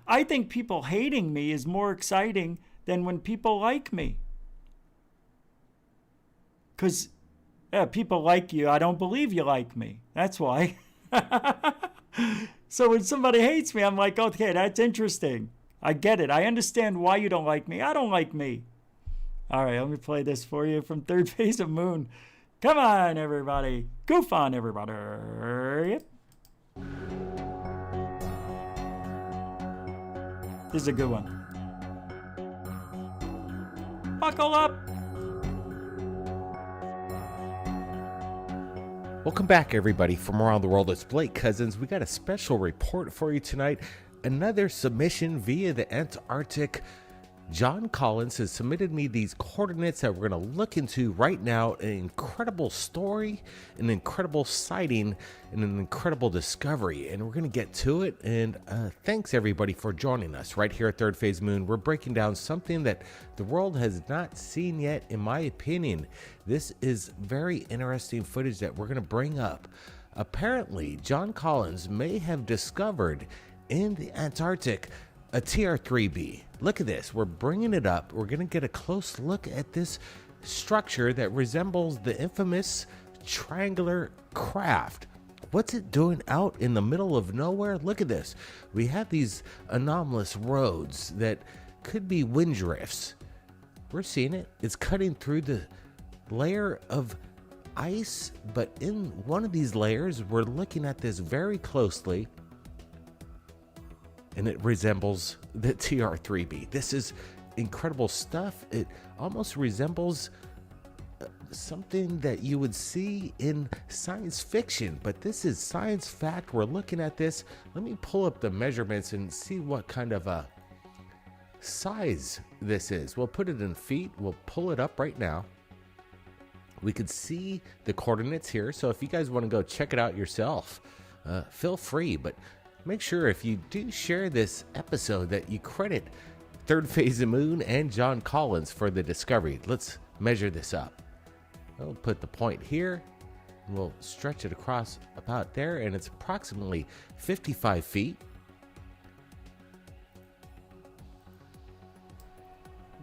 I think people hating me is more exciting than when people like me. Because people like you. I don't believe you like me. That's why. So when somebody hates me, I'm like, okay, that's interesting. I get it. I understand why you don't like me. I don't like me. All right, let me play this for you from Third Phase of Moon. Come on, everybody. Goof on, everybody. Yep. This is a good one. Buckle up. Welcome back, everybody, from around the world. It's Blake Cousins. We got a special report for you tonight. Another submission via the Antarctic. John Collins has submitted me these coordinates that we're going to look into right now. An incredible story, an incredible sighting, and an incredible discovery. And we're going to get to it. And thanks, everybody, for joining us right here at Third Phase Moon. We're breaking down something that the world has not seen yet, in my opinion. This is very interesting footage that we're going to bring up. Apparently, John Collins may have discovered in the Antarctic a TR-3B. Look at this. We're bringing it up. We're going to get a close look at this structure that resembles the infamous triangular craft. What's it doing out in the middle of nowhere? Look at this. We have these anomalous roads that could be wind drifts. We're seeing it. It's cutting through the layer of ice, but in one of these layers, we're looking at this very closely, and it resembles the TR-3B. This is incredible stuff. It almost resembles something that you would see in science fiction, but this is science fact. We're looking at this. Let me pull up the measurements and see what kind of a size this is. We'll put it in feet. We'll pull it up right now. We could see the coordinates here, so if you guys want to go check it out yourself, feel free, but make sure if you do share this episode that you credit Third Phase of Moon and John Collins for the discovery. Let's measure this up. We'll put the point here, and we'll stretch it across about there, and it's approximately 55 feet.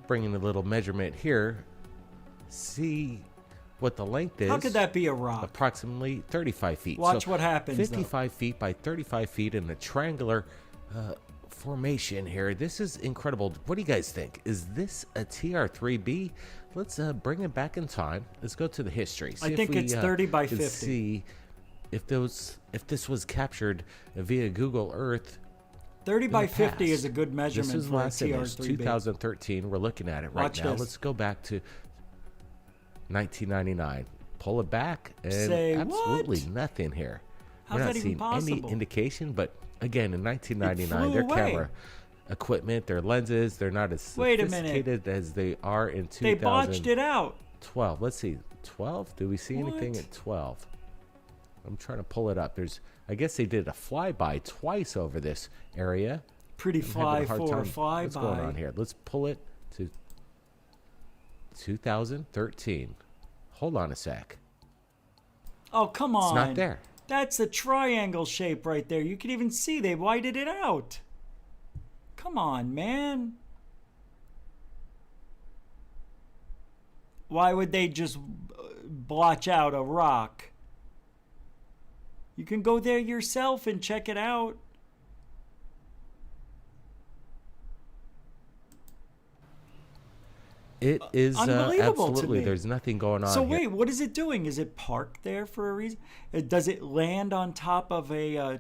Bringing a little measurement here. See what the length is. How could that be a rock? Approximately 35 feet. Watch what happens. 55 feet by 35 feet in a triangular formation here. This is incredible. What do you guys think? Is this a TR-3B? Let's bring it back in time. Let's go to the history. I think it's 30 by 50. See if this was captured via Google Earth. 30 by 50 is a good measurement. This is last image, 2013. We're looking at it right Watch now. this. Let's go back to 1999. Pull it back, and Say absolutely what? nothing here. How's We're not that even seeing any possible? indication, but again, in 1999, It their flew away. camera equipment, their lenses, they're not as Wait a minute. sophisticated as they are in 2012. They botched it out. Let's see, 12? Do we see anything What? at 12? I'm trying to pull it up. I guess they did a flyby twice over this area. Pretty I'm having fly a hard for a time. What's going on flyby. here? Let's pull it to 2013. Hold on a sec. Oh, come on. It's not there. That's a triangle shape right there. You can even see they whited it out. Come on, man. Why would they just blotch out a rock? You can go there yourself and check it out. It is Unbelievable absolutely. to me. There's nothing going on. So here. wait, what is it doing? Is it parked there for a reason? Does it land on top of an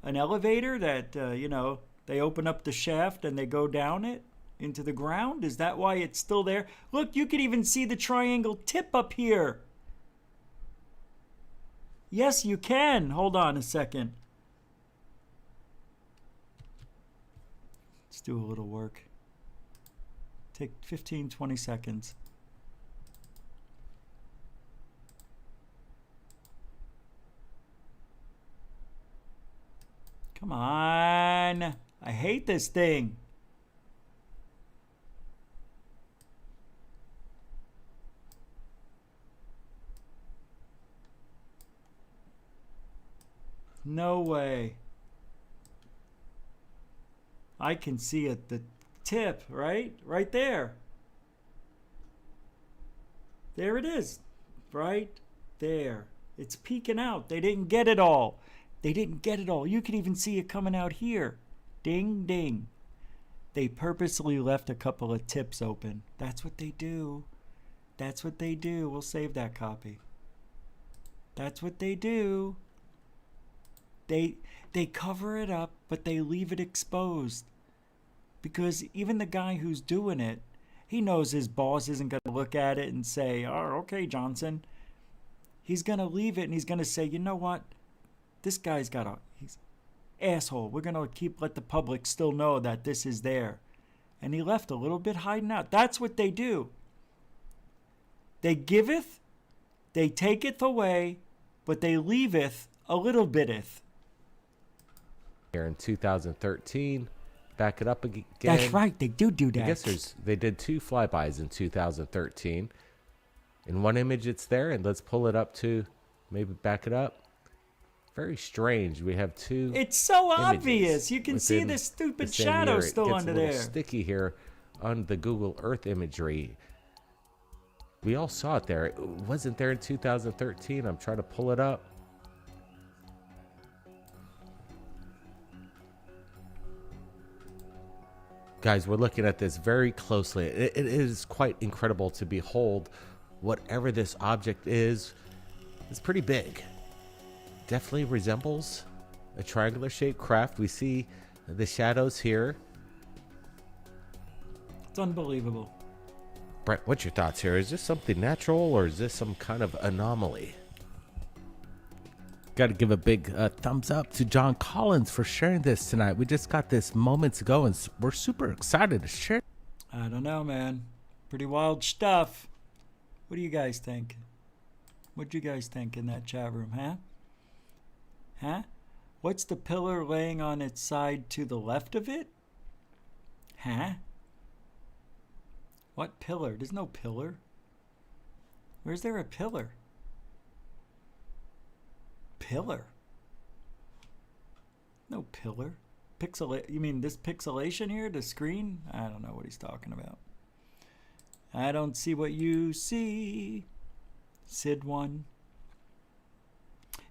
elevator that they open up the shaft and they go down it into the ground? Is that why it's still there? Look, you can even see the triangle tip up here. Yes, you can. Hold on a second. Let's do a little work. Take 15, 20 seconds. Come on. I hate this thing. No way. I can see it, the tip, right? Right there. There it is. Right there. It's peeking out. They didn't get it all. They didn't get it all. You can even see it coming out here. Ding, ding. They purposely left a couple of tips open. That's what they do. That's what they do. We'll save that copy. That's what they do. They cover it up, but they leave it exposed. Because even the guy who's doing it, he knows his boss isn't going to look at it and say, oh, okay, Johnson. He's going to leave it and he's going to say, you know what? This guy's he's asshole. We're going to let the public still know that this is there. And he left a little bit hiding out. That's what they do. They giveth, they taketh away, but they leaveth a little biteth. Here in 2013, back it up again. That's right, they do that. I guess they did 2 flybys in 2013. In one image it's there, and let's pull it up to maybe back it up. Very strange. We have 2. It's so obvious. You can see the stupid shadow still under there. It's sticky here on the Google Earth imagery. We all saw it there. It wasn't there in 2013. I'm trying to pull it up. Guys, we're looking at this very closely. It is quite incredible to behold whatever this object is. It's pretty big. Definitely resembles a triangular shaped craft. We see the shadows here. It's unbelievable. Brent, what's your thoughts here? Is this something natural or is this some kind of anomaly? Got to give a big thumbs up to John Collins for sharing this tonight. We just got this moments ago and we're super excited to share. I don't know, man. Pretty wild stuff. What do you guys think? What do you guys think in that chat room, huh? Huh? What's the pillar laying on its side to the left of it? Huh? What pillar? There's no pillar. Where's there a pillar? Pillar? No pillar. You mean this pixelation here, the screen? I don't know what he's talking about. I don't see what you see. Sid 1.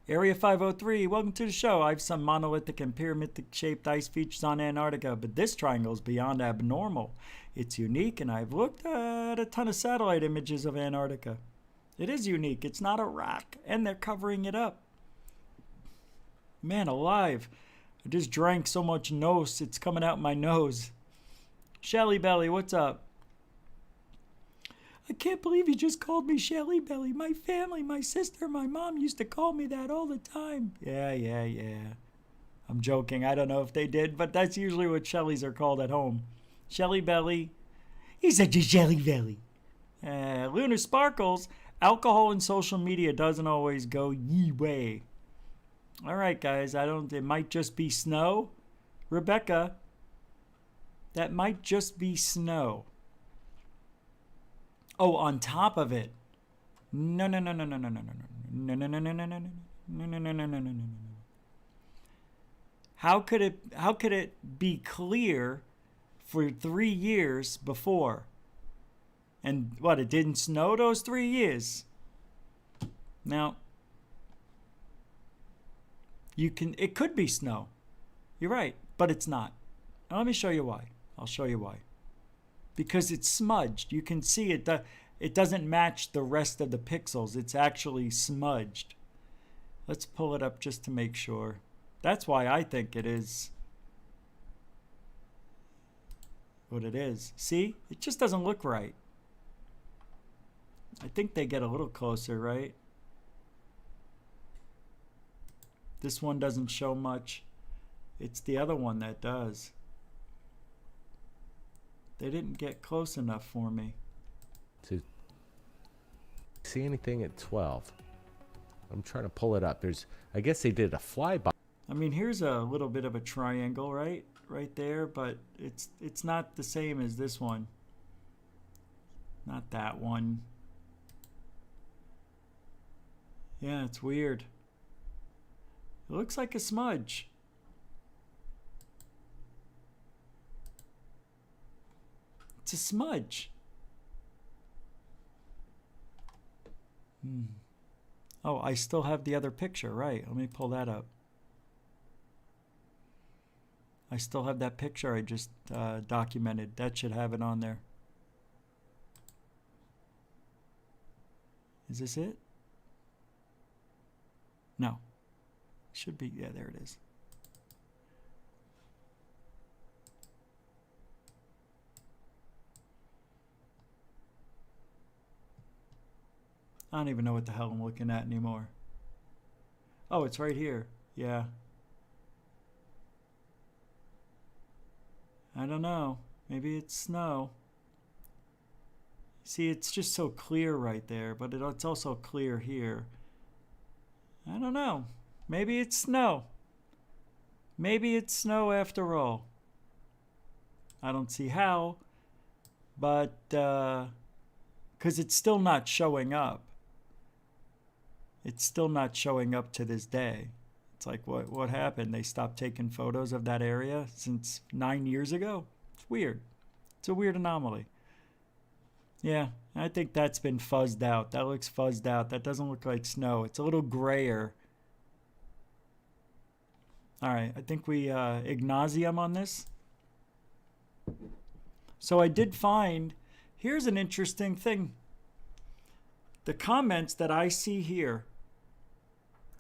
Area 503, welcome to the show. I have some monolithic and pyramid-shaped ice features on Antarctica, but this triangle is beyond abnormal. It's unique, and I've looked at a ton of satellite images of Antarctica. It is unique. It's not a rock, and they're covering it up. Man alive. I just drank so much nose, it's coming out my nose. Shelly Belly, what's up? I can't believe you just called me Shelly Belly. My family, my sister, my mom used to call me that all the time. Yeah. I'm joking. I don't know if they did, but that's usually what Shellys are called at home. Shelly Belly. He's such a Shelly Belly. Lunar Sparkles. Alcohol and social media doesn't always go ye way. All right, guys. It might just be snow. Rebecca. That might just be snow. Oh, on top of it. No. No, no, no, no, no, no, no, no. How could it be clear for 3 years before? And what, it didn't snow those 3 years? Now, it could be snow. You're right, but it's not. Now, let me show you why. I'll show you why. Because it's smudged. You can see it doesn't match the rest of the pixels. It's actually smudged. Let's pull it up just to make sure. That's why I think it is what it is. See? It just doesn't look right. I think they get a little closer, right? This one doesn't show much. It's the other one that does. They didn't get close enough for me. To see anything at 12? I'm trying to pull it up. I guess they did a flyby. I mean, here's a little bit of a triangle, right? Right there, but it's not the same as this one. Not that one. Yeah, it's weird. It looks like a smudge. It's a smudge. Oh, I still have the other picture, right? Let me pull that up. I still have that picture I just documented. That should have it on there. Is this it? No. Should be. Yeah, there it is. I don't even know what the hell I'm looking at anymore. Oh, it's right here. Yeah. I don't know. Maybe it's snow. See, it's just so clear right there, but it's also clear here. I don't know. Maybe it's snow. Maybe it's snow after all. I don't see how, but because it's still not showing up. It's still not showing up to this day. It's like, what happened? They stopped taking photos of that area since 9 years ago? It's weird. It's a weird anomaly. Yeah, I think that's been fuzzed out. That looks fuzzed out. That doesn't look like snow. It's a little grayer. All right, I think we ignasium on this. So I did find, here's an interesting thing. The comments that I see here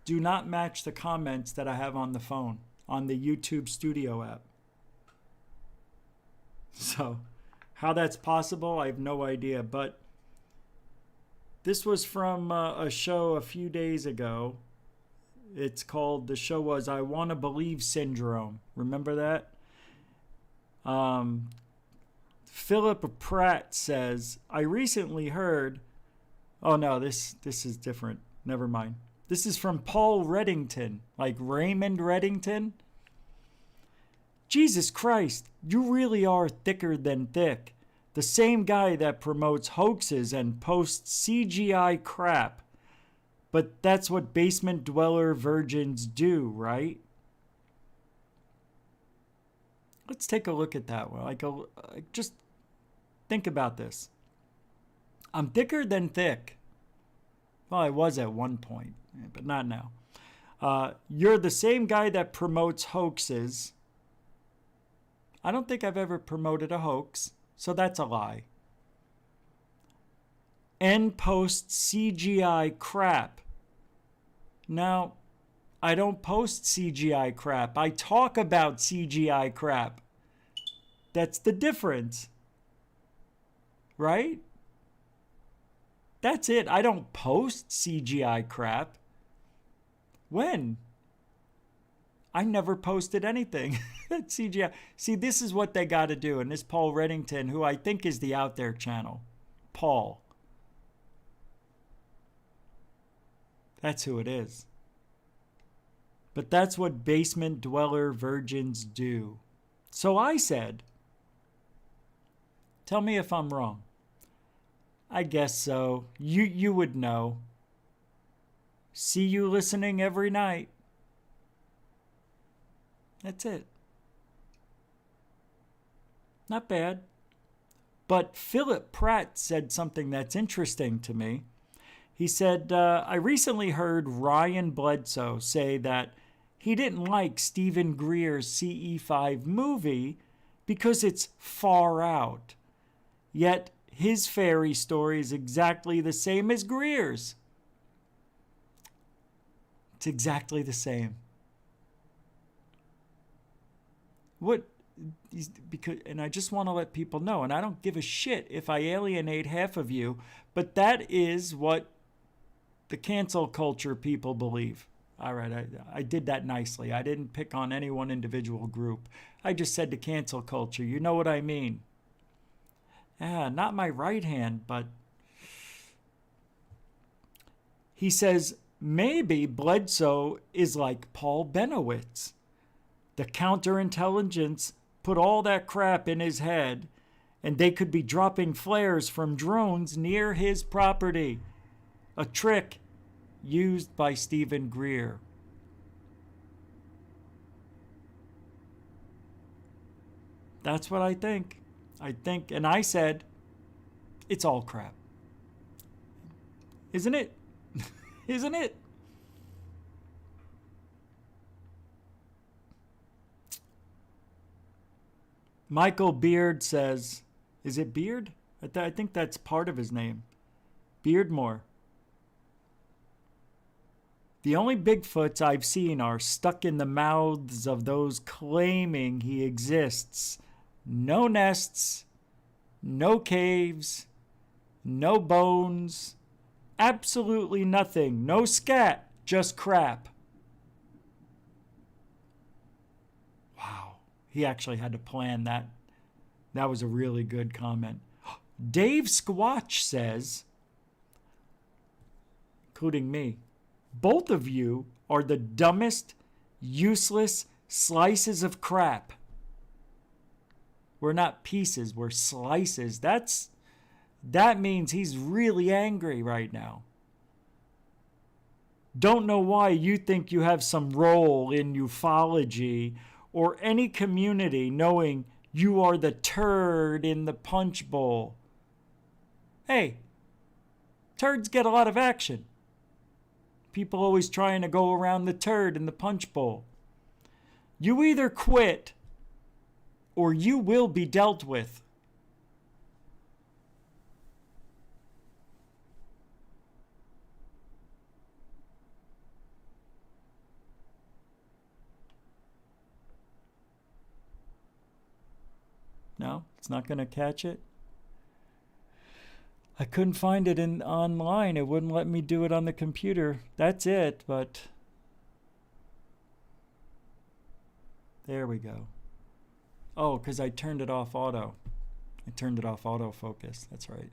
do not match the comments that I have on the phone, on the YouTube Studio app. So how that's possible, I have no idea. But this was from a show a few days ago. The show was I Wanna Believe Syndrome. Remember that? Philip Pratt says, I recently heard... Oh no, this is different. Never mind. This is from Paul Reddington, like Raymond Reddington. Jesus Christ, you really are thicker than thick. The same guy that promotes hoaxes and posts CGI crap. But that's what basement dweller virgins do, right? Let's take a look at that one. Just think about this. I'm thicker than thick. Well, I was at one point, but not now. You're the same guy that promotes hoaxes. I don't think I've ever promoted a hoax, so that's a lie. And posts CGI crap. Now, I don't post CGI crap. I talk about CGI crap. That's the difference. Right? That's it. I don't post CGI crap. When? I never posted anything. CGI. See, this is what they got to do. And this Paul Reddington, who I think is the Out There channel. Paul. That's who it is. But that's what basement dweller virgins do. So I said, tell me if I'm wrong. I guess so. You would know. See you listening every night. That's it. Not bad. But Philip Pratt said something that's interesting to me. He said, I recently heard Ryan Bledsoe say that he didn't like Stephen Greer's CE5 movie because it's far out. Yet his fairy story is exactly the same as Greer's. It's exactly the same. And I just want to let people know, and I don't give a shit if I alienate half of you, but that is what the cancel culture people believe. All right, I did that nicely. I didn't pick on any one individual group. I just said the cancel culture. You know what I mean? Not my right hand, but he says, maybe Bledsoe is like Paul Benowitz. The counterintelligence put all that crap in his head, and they could be dropping flares from drones near his property. A trick used by Stephen Greer. That's what I think. And I said, it's all crap. Isn't it? Isn't it? Michael Beard says, is it Beard? I think that's part of his name. Beardmore. The only Bigfoots I've seen are stuck in the mouths of those claiming he exists. No nests, no caves, no bones, absolutely nothing. No scat, just crap. Wow, he actually had to plan that. That was a really good comment. Dave Squatch says, including me, both of you are the dumbest, useless slices of crap. We're not pieces, we're slices. That means he's really angry right now. Don't know why you think you have some role in ufology or any community knowing you are the turd in the punch bowl. Hey, turds get a lot of action. People always trying to go around the turd in the punch bowl. You either quit or you will be dealt with. No, it's not going to catch it. I couldn't find it online. It wouldn't let me do it on the computer. That's it, but there we go. Oh, because I turned it off auto. I turned it off autofocus. That's right.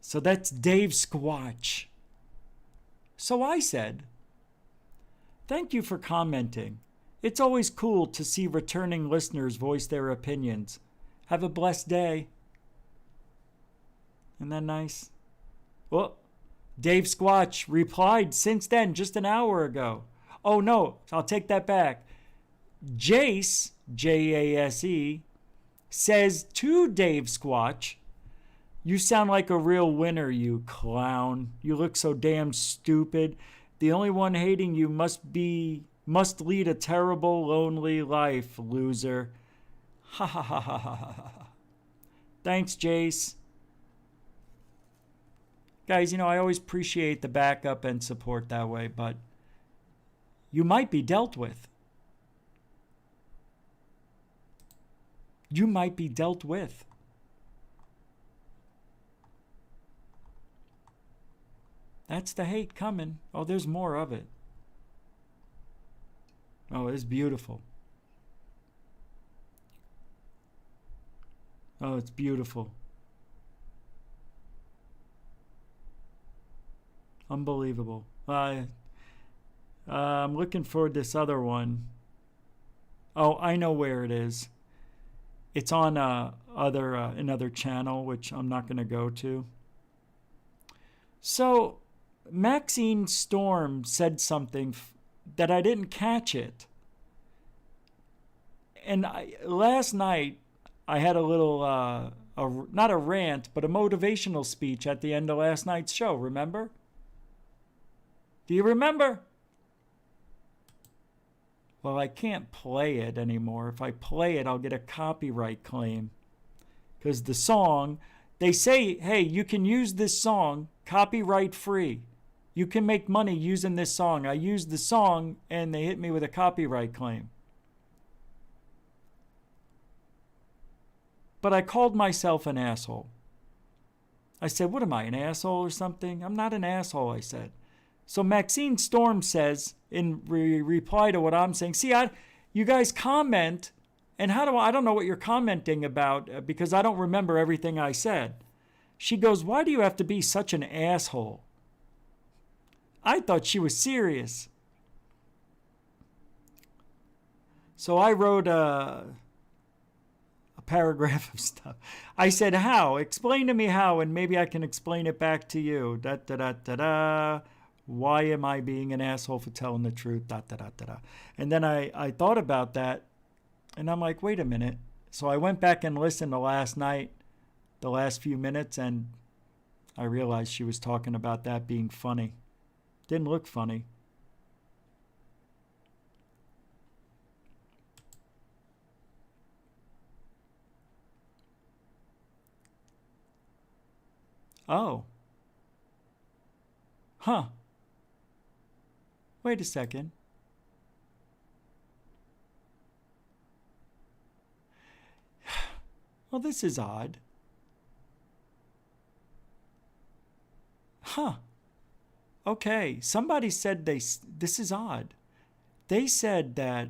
So that's Dave Squatch. So I said, thank you for commenting. It's always cool to see returning listeners voice their opinions. Have a blessed day. Isn't that nice? Well, Dave Squatch replied since then, just an hour ago. Oh no, I'll take that back. Jace, Jase, says to Dave Squatch, you sound like a real winner, you clown. You look so damn stupid. The only one hating you must lead a terrible, lonely life, loser. Ha ha ha ha ha ha. Thanks, Jace. Guys, I always appreciate the backup and support that way, but you might be dealt with. You might be dealt with. That's the hate coming. Oh, there's more of it. Oh, it's beautiful. Oh, it's beautiful. Unbelievable. I'm looking for this other one. Oh, I know where it is. It's on another channel, which I'm not going to go to. So, Maxine Storm said something that I didn't catch it. And last night, I had a little, not a rant, but a motivational speech at the end of last night's show, remember? Do you remember? Well, I can't play it anymore. If I play it, I'll get a copyright claim. Because the song, they say, hey, you can use this song copyright free. You can make money using this song. I used the song and they hit me with a copyright claim. But I called myself an asshole. I said, what am I, an asshole or something? I'm not an asshole, I said. So Maxine Storm says, in reply to what I'm saying, see, you guys comment, and I don't know what you're commenting about because I don't remember everything I said. She goes, why do you have to be such an asshole? I thought she was serious. So I wrote a paragraph of stuff. I said, how? Explain to me how, and maybe I can explain it back to you. Da da da da da. Why am I being an asshole for telling the truth? Da da da da da. And then I thought about that, and I'm like, wait a minute. So I went back and listened to last night, the last few minutes, and I realized she was talking about that being funny. Didn't look funny. Oh. Huh. Wait a second. Well, this is odd. Huh. Okay. Somebody said this is odd. They said that,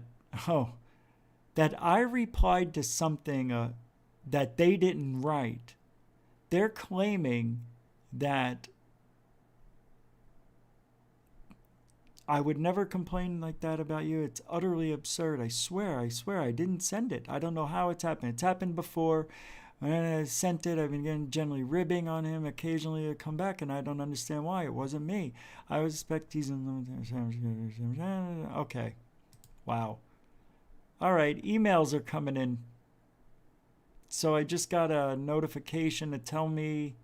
that I replied to something that they didn't write. They're claiming that I would never complain like that about you. It's utterly absurd. I swear, I didn't send it. I don't know how it's happened. It's happened before. When I sent it, I've been getting generally ribbing on him. Occasionally it'll come back, and I don't understand why. It wasn't me. I would expect he's in... Okay. Wow. All right. Emails are coming in. So I just got a notification to tell me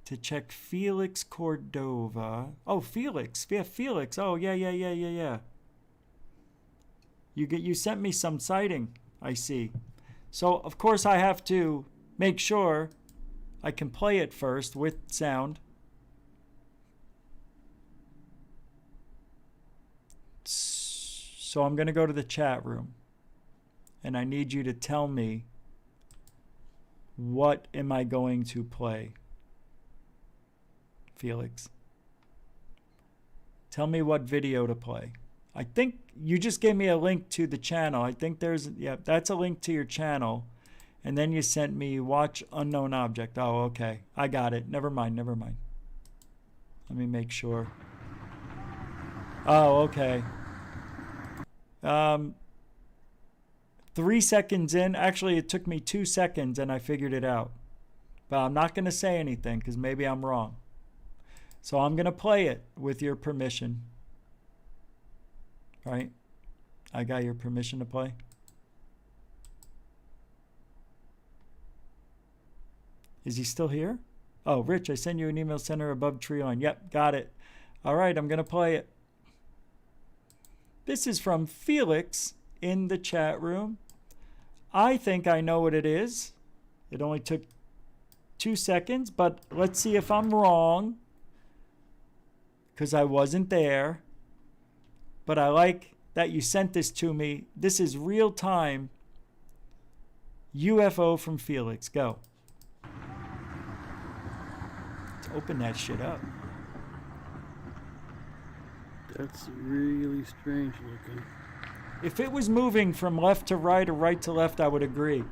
to check Felix Cordova. Oh, Felix. Yeah, Felix. Oh, yeah. You sent me some sighting, I see. So, of course, I have to make sure I can play it first with sound. So I'm going to go to the chat room. And I need you to tell me, what am I going to play? Felix. Tell me what video to play. I think you just gave me a link to the channel. I think that's a link to your channel. And then you sent me watch unknown object. Oh, okay. I got it. Never mind. Let me make sure. Oh, okay. 3 seconds in. Actually, it took me 2 seconds and I figured it out. But I'm not going to say anything because maybe I'm wrong. So I'm going to play it with your permission. Right? I got your permission to play. Is he still here? Oh, Rich, I sent you an email, center above tree line. Yep, got it. All right, I'm going to play it. This is from Felix in the chat room. I think I know what it is. It only took 2 seconds, but let's see if I'm wrong, because I wasn't there. But I like that you sent this to me. This is real time UFO from Felix. Go. Let's open that shit up. That's really strange looking. If it was moving from left to right or right to left, I would agree.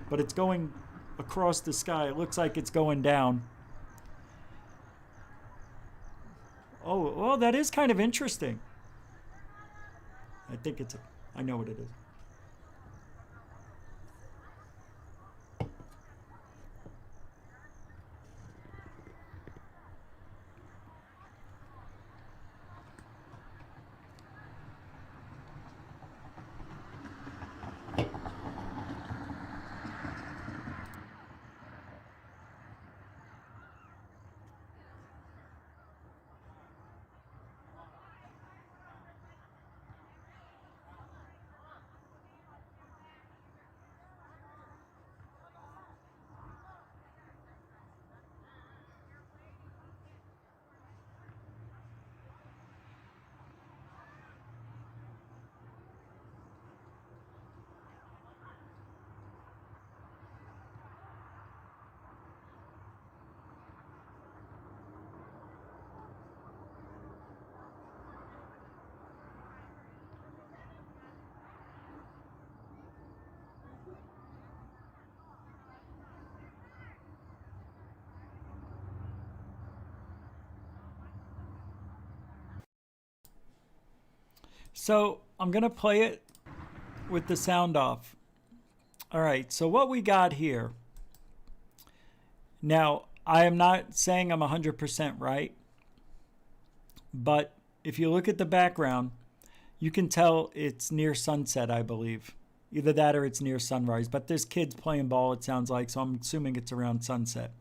But it's going across the sky. It looks like it's going down. Oh, well, that is kind of interesting. I think I know what it is. So I'm going to play it with the sound off. All right, so what we got here. Now, I am not saying I'm 100% right, but if you look at the background, you can tell it's near sunset, I believe. Either that or it's near sunrise, but there's kids playing ball, it sounds like, so I'm assuming it's around sunset.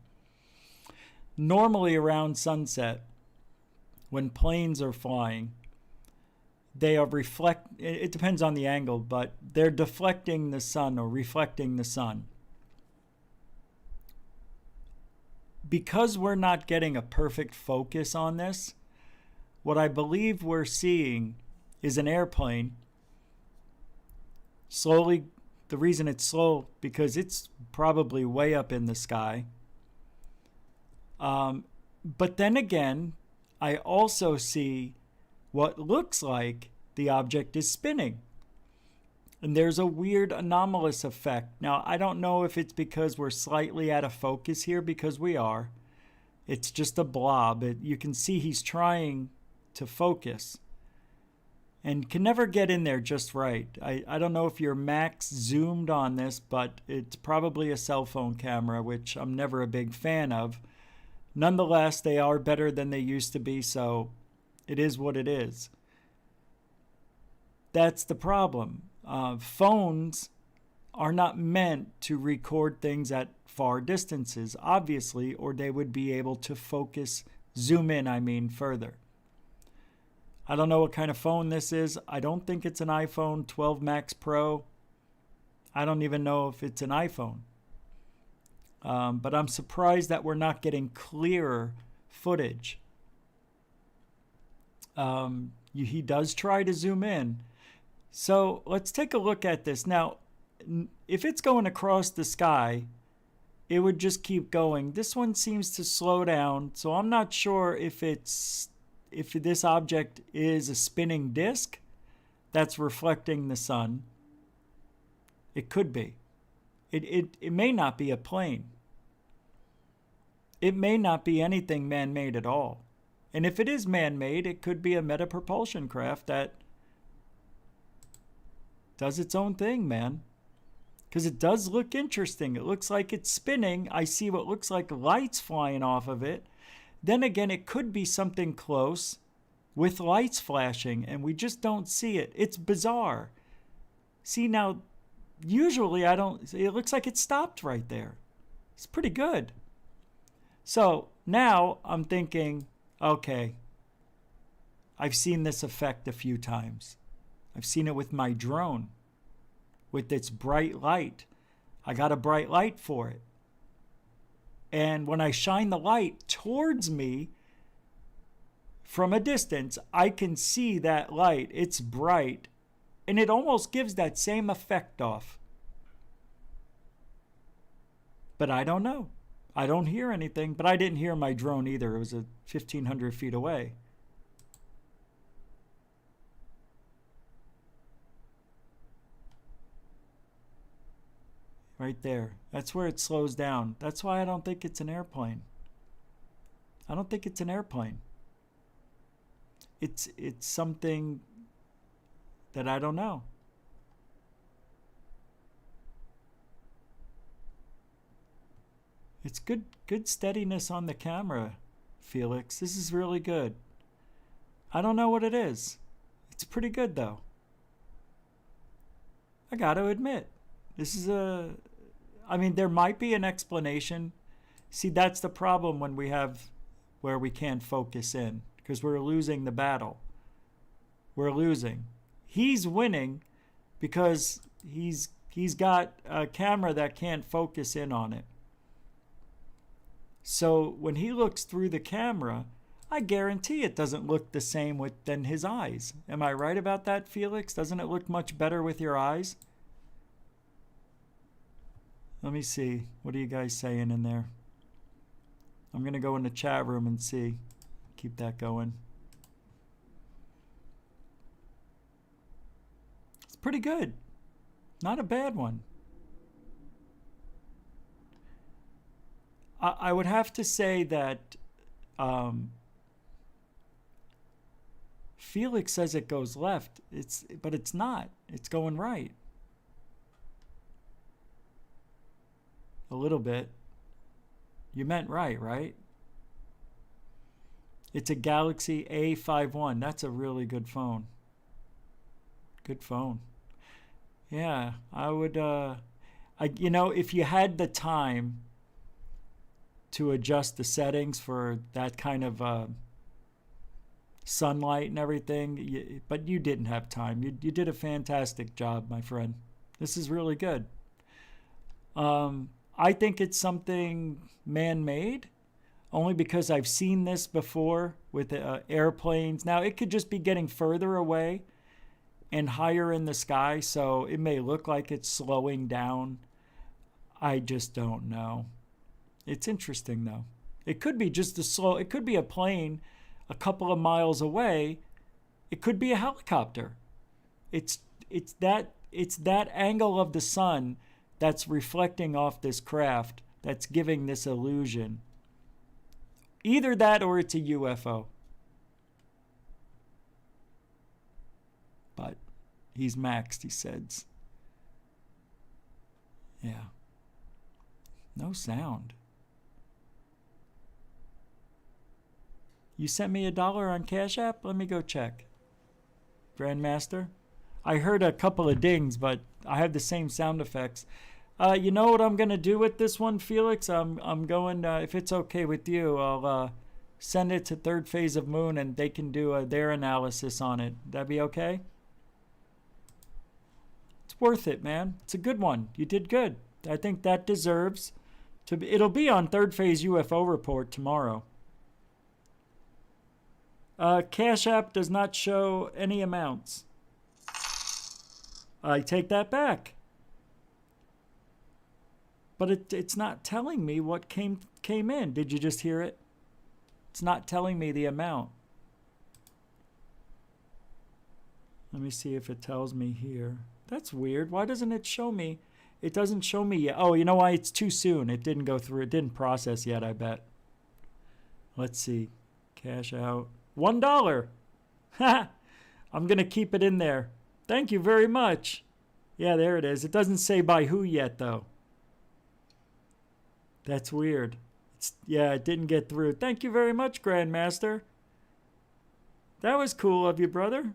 Normally around sunset, when planes are flying, they are it depends on the angle, but they're deflecting the sun or reflecting the sun. Because we're not getting a perfect focus on this, what I believe we're seeing is an airplane slowly. The reason it's slow, because it's probably way up in the sky. But then again, I also see what looks like the object is spinning. And there's a weird anomalous effect. Now, I don't know if it's because we're slightly out of focus here, because we are. It's just a blob. You can see he's trying to focus and can never get in there just right. I don't know if you're max zoomed on this, but it's probably a cell phone camera, which I'm never a big fan of. Nonetheless, they are better than they used to be, so it is what it is. That's the problem. Phones are not meant to record things at far distances, obviously, or they would be able to focus, zoom in, further. I don't know what kind of phone this is. I don't think it's an iPhone 12 Max Pro. I don't even know if it's an iPhone. But I'm surprised that we're not getting clearer footage. He does try to zoom in. So let's take a look at this. Now, if it's going across the sky, it would just keep going. This one seems to slow down, so I'm not sure if this object is a spinning disk that's reflecting the sun. It could be. It may not be a plane. It may not be anything man-made at all. And if it is man-made, it could be a meta-propulsion craft that does its own thing, man. Because it does look interesting. It looks like it's spinning. I see what looks like lights flying off of it. Then again, it could be something close with lights flashing, and we just don't see it. It's bizarre. See, now, usually I don't... It looks like it stopped right there. It's pretty good. So now I'm thinking, okay, I've seen this effect a few times. I've seen it with my drone, with its bright light. I got a bright light for it. And when I shine the light towards me from a distance, I can see that light. It's bright. And it almost gives that same effect off. But I don't know. I don't hear anything. But I didn't hear my drone either. It was 1,500 feet away. Right there. That's where it slows down. That's why I don't think it's an airplane. I don't think it's an airplane. It's something that I don't know. It's good steadiness on the camera, Felix. This is really good. I don't know what it is. It's pretty good though. I got to admit. This is there might be an explanation. See, that's the problem when we have where we can't focus in, because we're losing the battle. We're losing. He's winning because he's got a camera that can't focus in on it. So when he looks through the camera, I guarantee it doesn't look the same than his eyes. Am I right about that, Felix? Doesn't it look much better with your eyes? Let me see. What are you guys saying in there? I'm going to go in the chat room and see. Keep that going. It's pretty good. Not a bad one. I would have to say that Felix says it goes left. But it's not. It's going right. A little bit. You meant right? It's a Galaxy A51. That's a really good phone. Good phone. Yeah, I would, if you had the time to adjust the settings for that kind of sunlight and everything, but you didn't have time. You did a fantastic job, my friend. This is really good. I think it's something man-made, only because I've seen this before with airplanes. Now, it could just be getting further away and higher in the sky, so it may look like it's slowing down. I just don't know. It's interesting, though. It could be just it could be a plane a couple of miles away. It could be a helicopter. It's that angle of the sun that's reflecting off this craft that's giving this illusion. Either that or it's a UFO. But he's maxed, he says. Yeah. No sound. You sent me $1 on Cash App? Let me go check. Grandmaster? I heard a couple of dings, but I have the same sound effects. You know what I'm going to do with this one, Felix? I'm going, if it's okay with you, I'll send it to Third Phase of Moon and they can do their analysis on it. That'd be okay? It's worth it, man. It's a good one. You did good. I think that deserves to be. It'll be on Third Phase UFO Report tomorrow. Cash App does not show any amounts. I take that back. But it's not telling me what came in. Did you just hear it? It's not telling me the amount. Let me see if it tells me here. That's weird. Why doesn't it show me? It doesn't show me yet. Oh, you know why? It's too soon. It didn't go through. It didn't process yet, I bet. Let's see. Cash out. $1. I'm going to keep it in there. Thank you very much. Yeah, there it is. It doesn't say by who yet, though. That's weird. It didn't get through. Thank you very much, Grandmaster. That was cool of you, brother.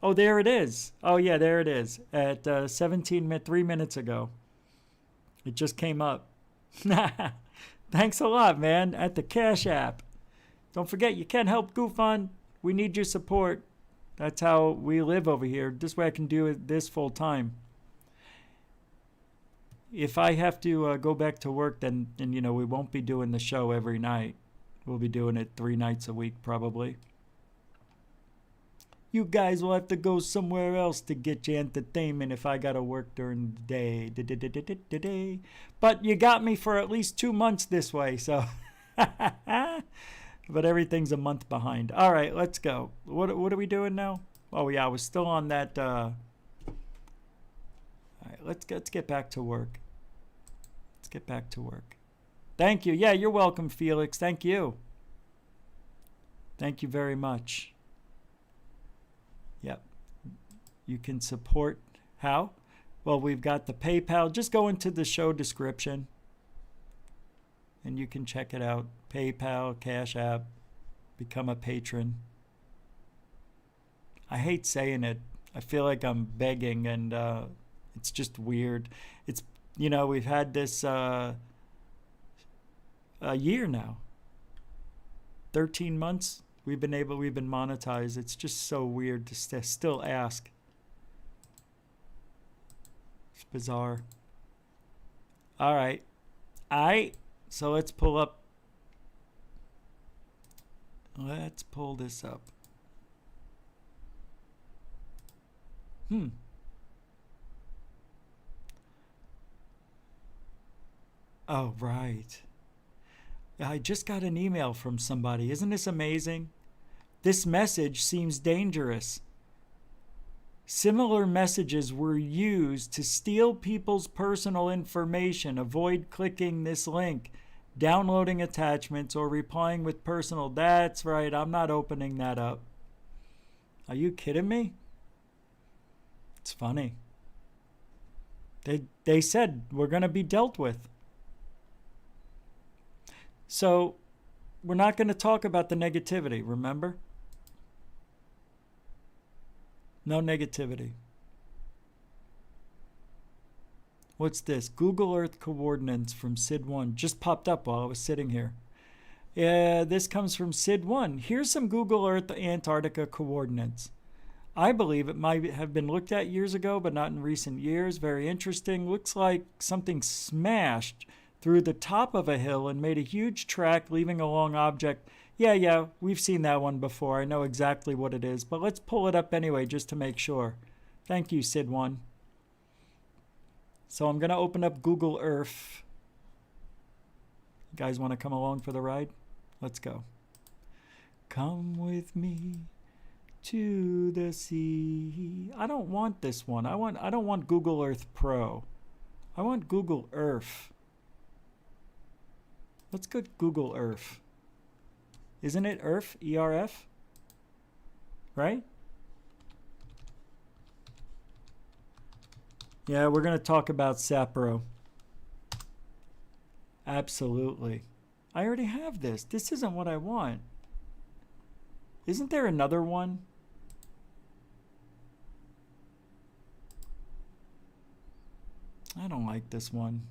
Oh, there it is. Oh, yeah, there it is. At 3 minutes ago. It just came up. Thanks a lot, man, at the Cash App. Don't forget, you can help GUFON. We need your support. That's how we live over here. This way I can do this full time. If I have to go back to work, then we won't be doing the show every night. We'll be doing it 3 nights a week, probably. You guys will have to go somewhere else to get your entertainment if I got to work during the day. But you got me for at least 2 months this way, so... But everything's a month behind. All right, let's go. What are we doing now? Oh, yeah, I was still on that... All right, let's get back to work. Let's get back to work. Thank you. Yeah, you're welcome, Felix. Thank you. Thank you very much. Yep. You can support. How? Well, we've got the PayPal. Just go into the show description and you can check it out. PayPal, Cash App, become a patron. I hate saying it. I feel like I'm begging and it's just weird. It's, we've had this a year now. 13 months we've been monetized. It's just so weird to still ask. It's bizarre. All right. So let's pull up. Let's pull this up. Oh, right. I just got an email from somebody. Isn't this amazing? This message seems dangerous. Similar messages were used to steal people's personal information. Avoid clicking this link. downloading attachments or replying with personal. That's right, I'm not opening that up. Are you kidding me? It's funny. They said we're going to be dealt with. So we're not going to talk about the negativity, remember? No negativity. What's this? Google Earth coordinates from Sid1. Just popped up while I was sitting here. Yeah, this comes from Sid1. Here's some Google Earth Antarctica coordinates. I believe it might have been looked at years ago, but not in recent years. Very interesting. Looks like something smashed through the top of a hill and made a huge track, leaving a long object. Yeah, we've seen that one before. I know exactly what it is, but let's pull it up anyway just to make sure. Thank you, Sid1. So I'm going to open up Google Earth. You guys want to come along for the ride? Let's go. Come with me to the sea. I don't want this one. I don't want Google Earth Pro. I want Google Earth. Let's go Google Earth. Isn't it Earth? ERF? Right? Yeah, we're going to talk about Sapro. Absolutely. I already have this. This isn't what I want. Isn't there another one? I don't like this one.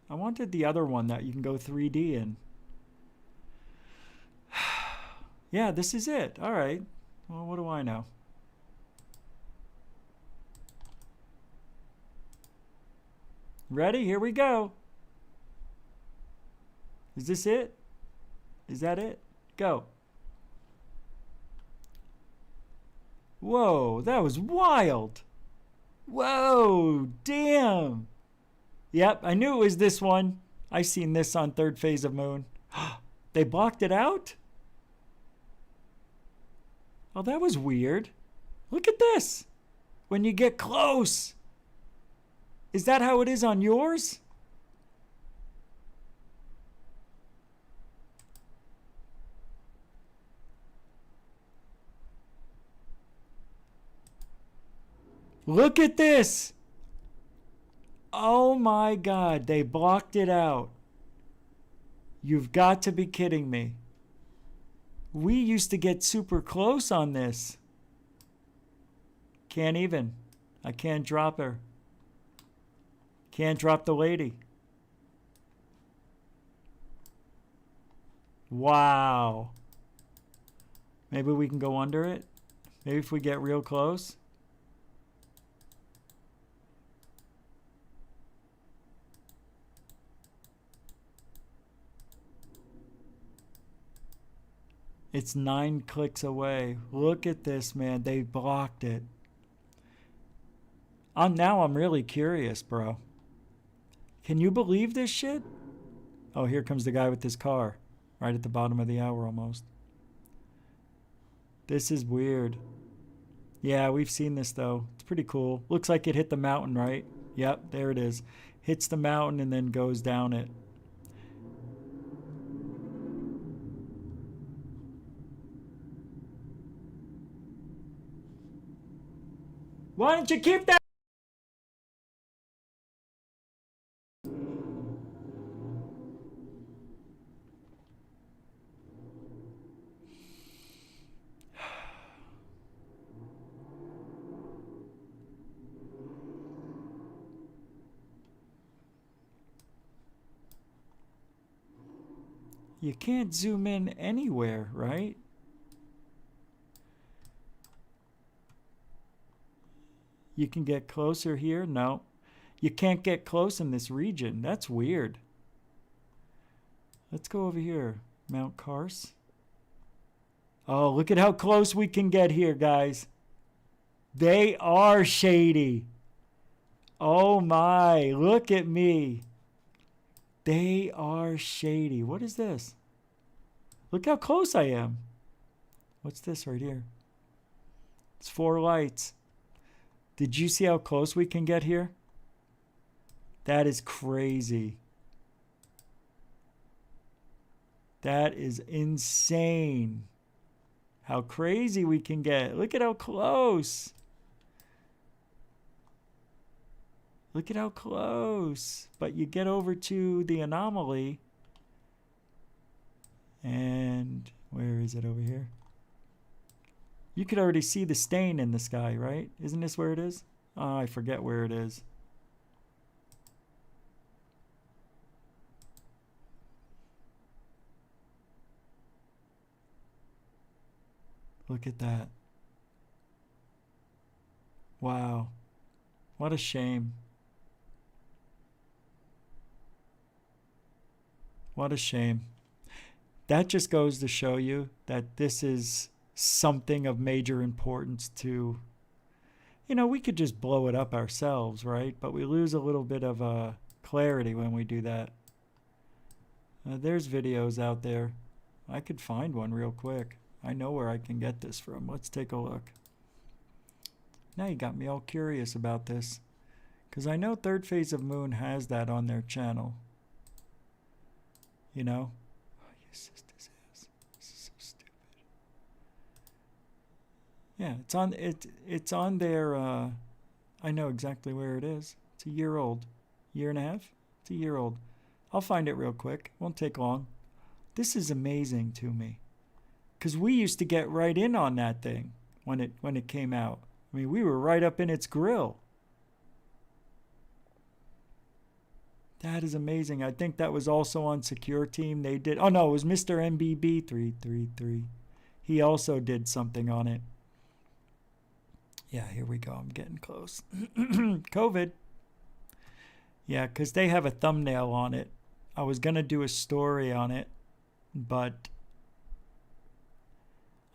I wanted the other one that you can go 3D in. Yeah, this is it. All right. Well, what do I know? Ready? Here we go. Is this it? Is that it? Go. Whoa, that was wild. Whoa, damn. Yep, I knew it was this one. I seen this on third phase of moon. They blocked it out? Oh, that was weird. Look at this. When you get close. Is that how it is on yours? Look at this. Oh my God, they blocked it out. You've got to be kidding me. We used to get super close on this. Can't even. I can't drop her. Can't drop the lady. Wow. Maybe we can go under it. Maybe if we get real close. It's 9 clicks away. Look at this, man. They blocked it. Now I'm really curious, bro. Can you believe this shit? Oh, here comes the guy with his car. Right at the bottom of the hour almost. This is weird. Yeah, we've seen this though. It's pretty cool. Looks like it hit the mountain, right? Yep, there it is. Hits the mountain and then goes down it. Why don't you keep that? You can't zoom in anywhere, right? You can get closer here? No. You can't get close in this region. That's weird. Let's go over here. Mount Kars. Oh, look at how close we can get here, guys. They are shady. Oh my, look at me. They are shady. What is this? Look how close I am. What's this right here? It's 4 lights. Did you see how close we can get here? That is crazy. That is insane. How crazy we can get. Look at how close. Look at how close. But you get over to the anomaly. And where is it over here? You could already see the stain in the sky, right? Isn't this where it is? Oh, I forget where it is. Look at that. Wow. What a shame. What a shame. That just goes to show you that this is something of major importance to, you know, we could just blow it up ourselves, right? But we lose a little bit of clarity when we do that. There's videos out there. I could find one real quick. I know where I can get this from. Let's take a look. Now you got me all curious about this, because I know Third Phase of Moon has that on their channel. You know? Oh, you sister's ass. This is so stupid. Yeah, it's on their, I know exactly where it is. It's a year old. Year and a half? It's a year old. I'll find it real quick. Won't take long. This is amazing to me. Because we used to get right in on that thing when it came out. I mean, we were right up in its grill. That is amazing. I think that was also on Secure Team. They did. Oh, no, it was Mr. MBB333. He also did something on it. Yeah, here we go. I'm getting close. COVID. Yeah, because they have a thumbnail on it. I was going to do a story on it, but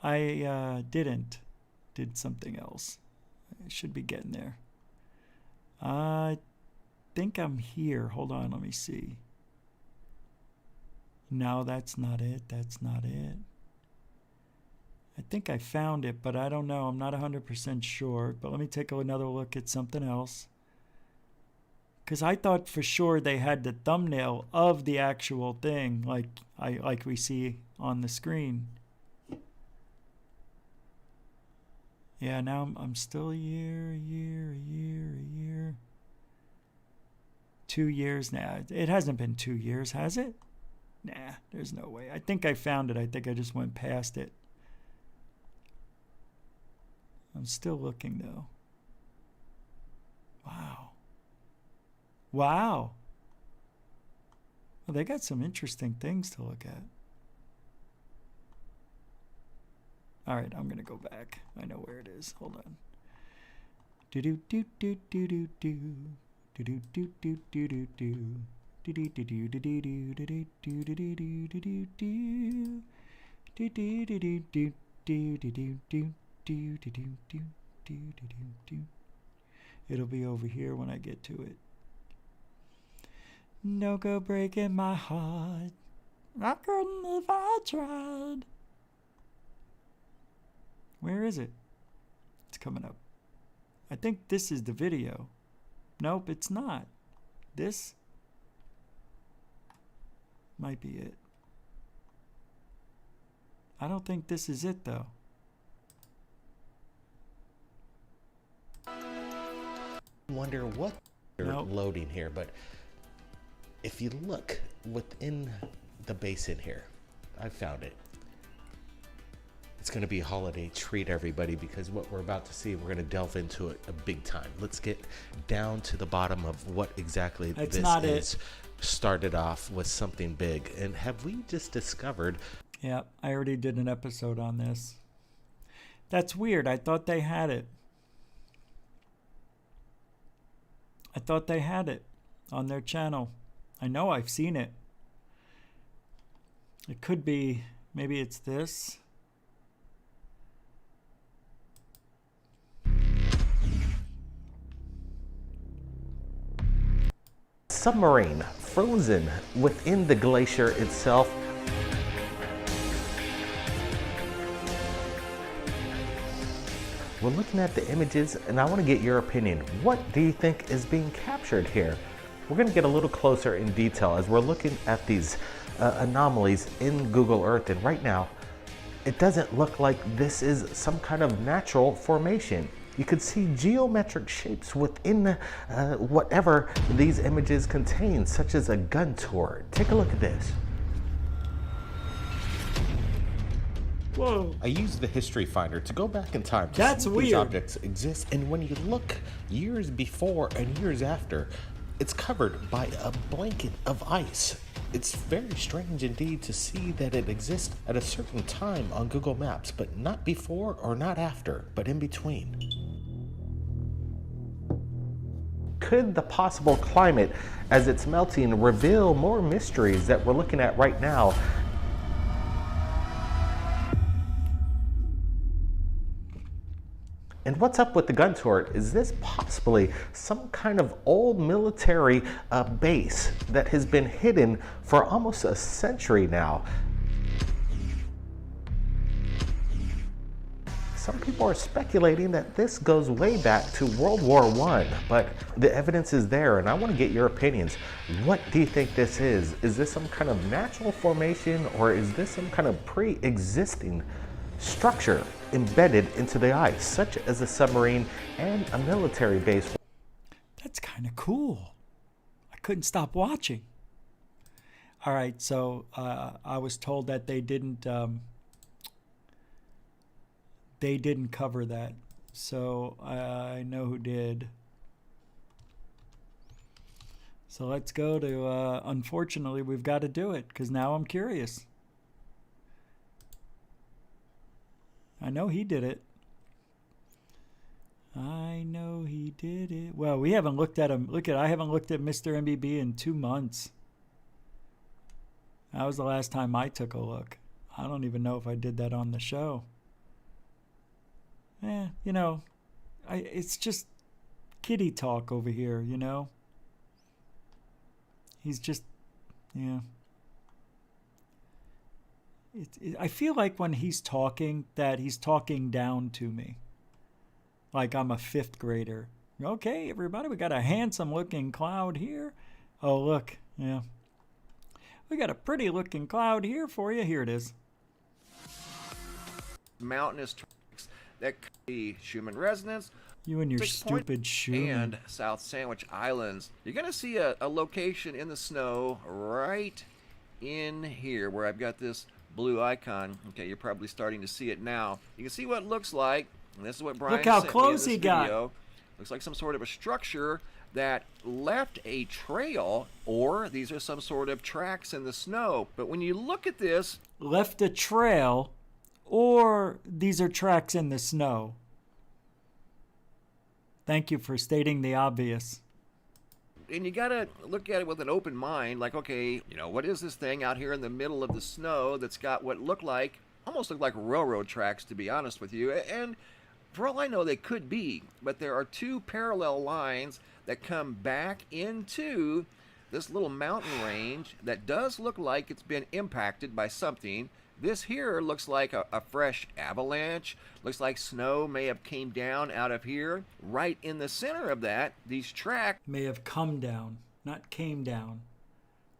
I didn't. Did something else. I should be getting there. I think I'm here. Hold on, let me see. No, that's not it. That's not it. I think I found it, but I don't know. I'm not 100% sure. But let me take another look at something else. Because I thought for sure they had the thumbnail of the actual thing, like we see on the screen. Yeah, now I'm still a year. 2 years now. It hasn't been 2 years, has it? Nah, there's no way. I think I found it. I think I just went past it. I'm still looking, though. Wow. Wow. Well, they got some interesting things to look at. All right, I'm going to go back. I know where it is. Hold on. It'll be over here when I get to it. No go breaking my heart. I couldn't if I tried. Where is it? It's coming up. I think this is the video. Nope, it's not. This might be it. I don't think this is it, though. Wonder what they're loading here, but if you look within the basin here, I found it. It's going to be a holiday treat, everybody, because what we're about to see, we're going to delve into it a big time. Let's get down to the bottom of what exactly this is. Started off with something big, and have we just discovered? Yeah, I already did an episode on this. That's weird. I thought they had it. I thought they had it on their channel. I know I've seen it. It could be, maybe it's this. Submarine frozen within the glacier itself. We're looking at the images, and I want to get your opinion. What do you think is being captured here? We're going to get a little closer in detail as we're looking at these anomalies in Google Earth, and right now it doesn't look like this is some kind of natural formation. You could see geometric shapes within whatever these images contain, such as a gun turret. Take a look at this. Whoa. I used the history finder to go back in time to see if these weird. objects exist, and when you look years before and years after, it's covered by a blanket of ice. It's very strange indeed to see that it exists at a certain time on Google Maps, but not before or not after, but in between. Could the possible climate as it's melting reveal more mysteries that we're looking at right now? And what's up with the gun turret? Is this possibly some kind of old military base that has been hidden for almost a century now? Some people are speculating that this goes way back to World War I, but the evidence is there, and I want to get your opinions. What do you think this is? Is this some kind of natural formation, or is this some kind of pre-existing structure embedded into the ice, such as a submarine and a military base? That's kind of cool. I couldn't stop watching. All right, so I was told that they didn't cover that. So I know who did. So let's go to, unfortunately, we've got to do it because now I'm curious. I know he did it. I know he did it. Well, we haven't looked at him. I haven't looked at Mr. MBB in 2 months. That was the last time I took a look. I don't even know if I did that on the show. You know, it's just kiddie talk over here, you know. He's just, yeah. I feel like when he's talking, that he's talking down to me. Like I'm a 5th grader. Okay, everybody, we got a handsome looking cloud here. Oh, look, yeah. We got a pretty looking cloud here for you. Here it is. Mountainous tracks that could be Schumann resonance. You and your 6 Point stupid Schumann. And South Sandwich Islands. You're going to see a location in the snow right in here where I've got this blue icon. Okay, you're probably starting to see it now. You can see what it looks like. And this is what Brian Look how sent close me in he this got. video. Looks like some sort of a structure that left a trail, or these are some sort of tracks in the snow. But when you look at this, Left a trail, or these are tracks in the snow. Thank you for stating the obvious. and you gotta look at it with an open mind, like, okay, you know, what is this thing out here in the middle of the snow that's got what almost look like railroad tracks, to be honest with you. And for all I know, they could be, but there are two parallel lines that come back into this little mountain range that does look like it's been impacted by something. This here looks like a fresh avalanche. Looks like snow may have came down out of here. Right in the center of that, these tracks May have come down, not came down.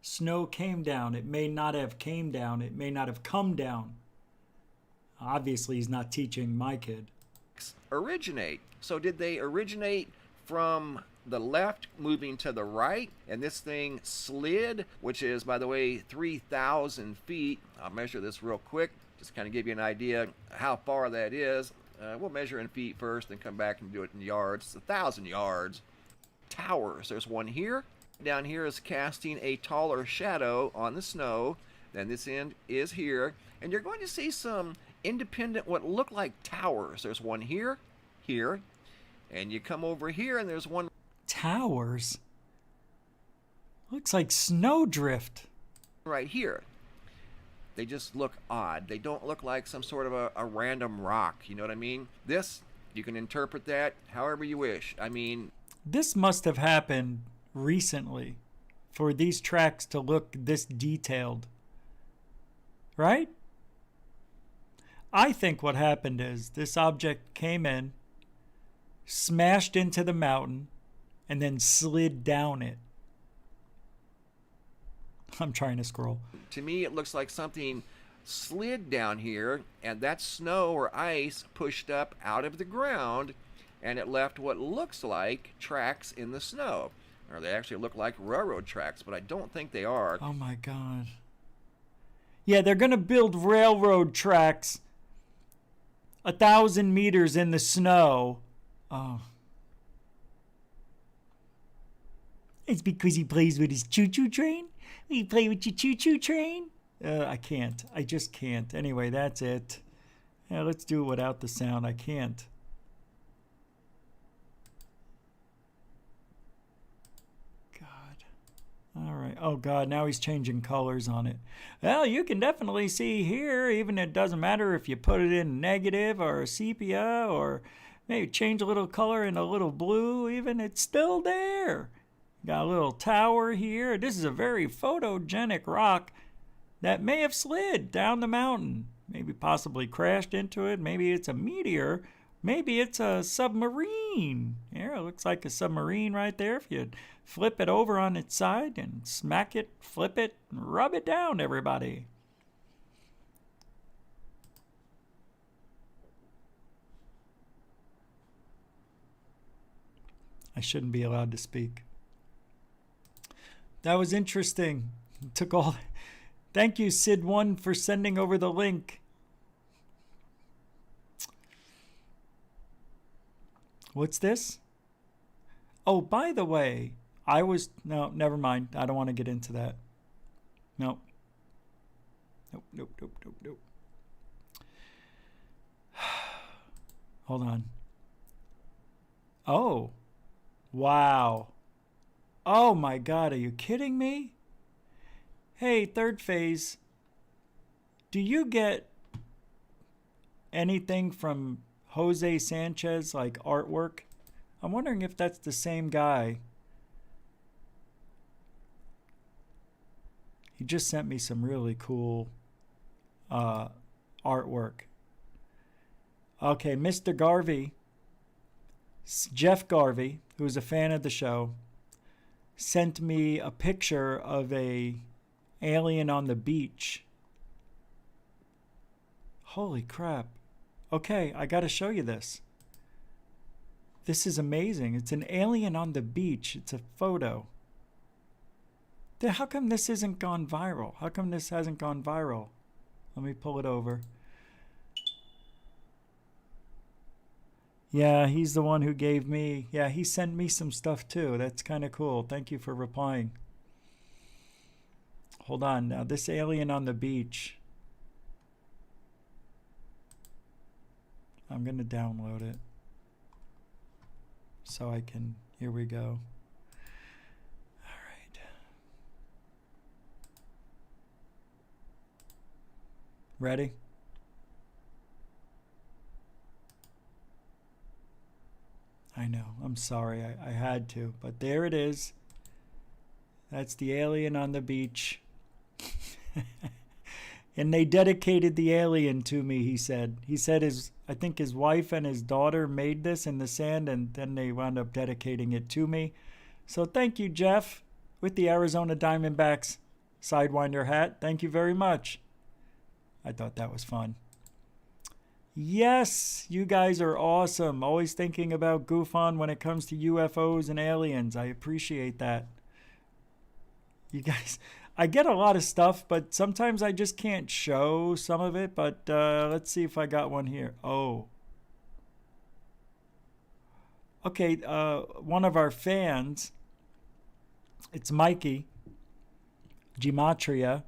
Snow came down. It may not have came down. It may not have come down. Obviously, he's not teaching my kid. originate. So did they originate from the left moving to the right, and this thing slid, which is, by the way, 3,000 feet. I'll measure this real quick, just kind of give you an idea how far that is. We'll measure in feet first, then come back and do it in yards. It's 1,000 yards. Towers, there's one here. Down here is casting a taller shadow on the snow. Then this end is here, and you're going to see some independent, what look like towers. There's one here, here, and you come over here, and there's one Towers? Looks like snowdrift. right here. They just look odd. They don't look like some sort of a random rock. You know what I mean? This, you can interpret that however you wish. I mean, This must have happened recently for these tracks to look this detailed. Right? I think what happened is this object came in, smashed into the mountain, and then slid down it. I'm trying to scroll. To me, it looks like something slid down here, and that snow or ice pushed up out of the ground, and it left what looks like tracks in the snow. Or they actually look like railroad tracks, but I don't think they are. Oh my God. Yeah, they're going to build railroad tracks 1,000 meters in the snow. Oh. It's because he plays with his choo-choo train? You play with your choo-choo train? I can't. I just can't. Anyway, that's it. Yeah, let's do it without the sound. I can't. God. All right. Oh, God. Now he's changing colors on it. Well, you can definitely see here, even it doesn't matter if you put it in negative or sepia or maybe change a little color in a little blue, even it's still there. Got a little tower here. This is a very photogenic rock that may have slid down the mountain. Maybe possibly crashed into it. Maybe it's a meteor. Maybe it's a submarine. Here, it looks like a submarine right there. If you flip it over on its side and smack it, flip it, and rub it down, everybody. I shouldn't be allowed to speak. That was interesting. It took all... Thank you, Sid1, for sending over the link. What's this? Oh, by the way, no, never mind. I don't want to get into that. Nope. Nope. Hold on. Oh. Wow. Oh my God, are you kidding me? Hey, third phase, do you get anything from Jose Sanchez, like artwork? I'm wondering if that's the same guy. He just sent me some really cool artwork. Okay, Mr. Garvey, Jeff Garvey, who's a fan of the show, sent me a picture of a alien on the beach. Holy crap. Okay, I gotta show you this. This is amazing. It's an alien on the beach. It's a photo. How come this isn't gone viral? How come this hasn't gone viral? Let me pull it over. Yeah, he's the one who gave me... Yeah, he sent me some stuff too. That's kind of cool. Thank you for replying. Hold on. Now, this alien on the beach... I'm going to download it. So I can... Here we go. All right. Ready? I know. I'm sorry. I had to. But there it is. That's the alien on the beach. And they dedicated the alien to me, he said. He said I think his wife and his daughter made this in the sand, and then they wound up dedicating it to me. So thank you, Jeff, with the Arizona Diamondbacks Sidewinder hat. Thank you very much. I thought that was fun. Yes, you guys are awesome. Always thinking about GUFON when it comes to UFOs and aliens. I appreciate that. You guys, I get a lot of stuff, but sometimes I just can't show some of it. But let's see if I got one here. Oh. Okay, one of our fans, it's Mikey, Gematria.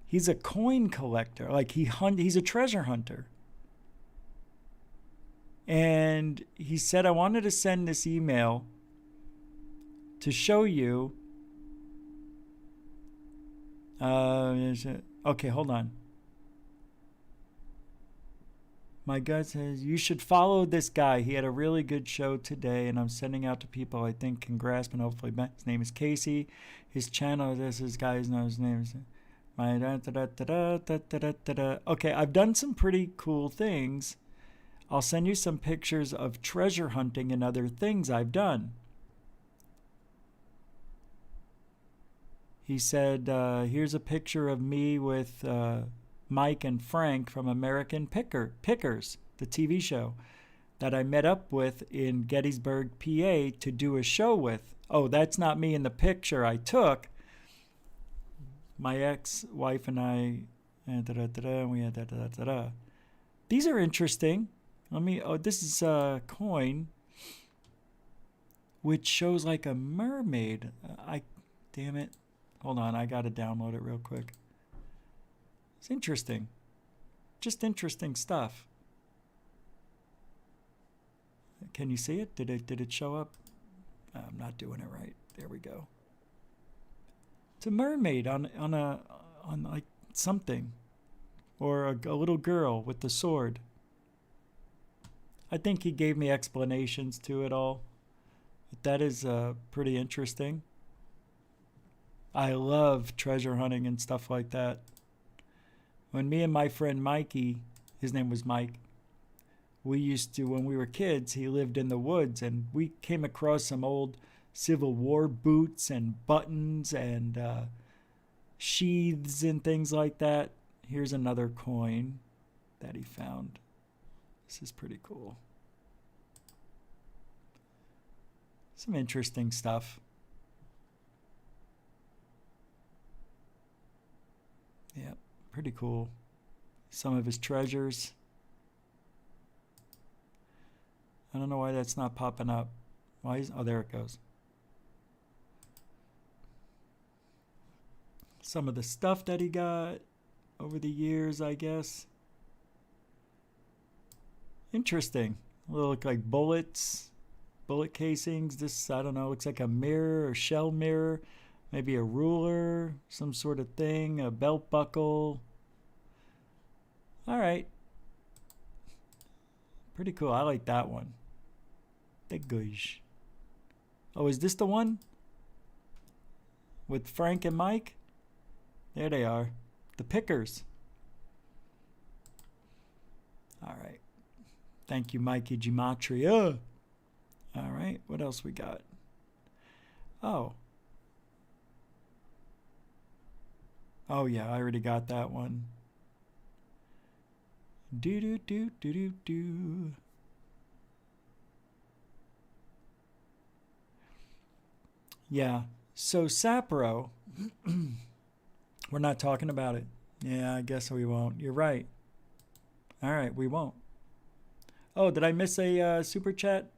He's a coin collector. Like he's a treasure hunter. And he said, I wanted to send this email to show you. Okay, hold on. My gut says, you should follow this guy. He had a really good show today, and I'm sending out to people I think can grasp and hopefully. His name is Casey. His channel, this guy's know his name is. Okay, I've done some pretty cool things. I'll send you some pictures of treasure hunting and other things I've done. He said, here's a picture of me with Mike and Frank from American Pickers, the TV show, that I met up with in Gettysburg, PA to do a show with. Oh, that's not me in the picture I took. My ex-wife and I, we had These are interesting. This is a coin which shows like a mermaid. Damn it. Hold on, I gotta download it real quick. It's interesting. Just interesting stuff. Can you see it? Did it show up? I'm not doing it right. There we go. It's a mermaid on like something, or a little girl with the sword. I think he gave me explanations to it all. But that is pretty interesting. I love treasure hunting and stuff like that. When me and my friend Mikey, his name was Mike, we used to, when we were kids, he lived in the woods, and we came across some old Civil War boots and buttons and sheaths and things like that. Here's another coin that he found. This is pretty cool. Some interesting stuff. Yeah, pretty cool. Some of his treasures. I don't know why that's not popping up. Oh, there it goes. Some of the stuff that he got over the years, I guess. Interesting. A little look like bullets, bullet casings. This, I don't know, looks like a mirror or shell mirror. Maybe a ruler, some sort of thing, a belt buckle. All right. Pretty cool. I like that one. Degage. Oh, is this the one? With Frank and Mike? There they are. The Pickers. All right. Thank you, Mikey Gematria. All right. What else we got? Oh. Oh, yeah. I already got that one. Do. Yeah. So Sapro, we're not talking about it. Yeah, I guess we won't. You're right. All right, we won't. Oh, did I miss a super chat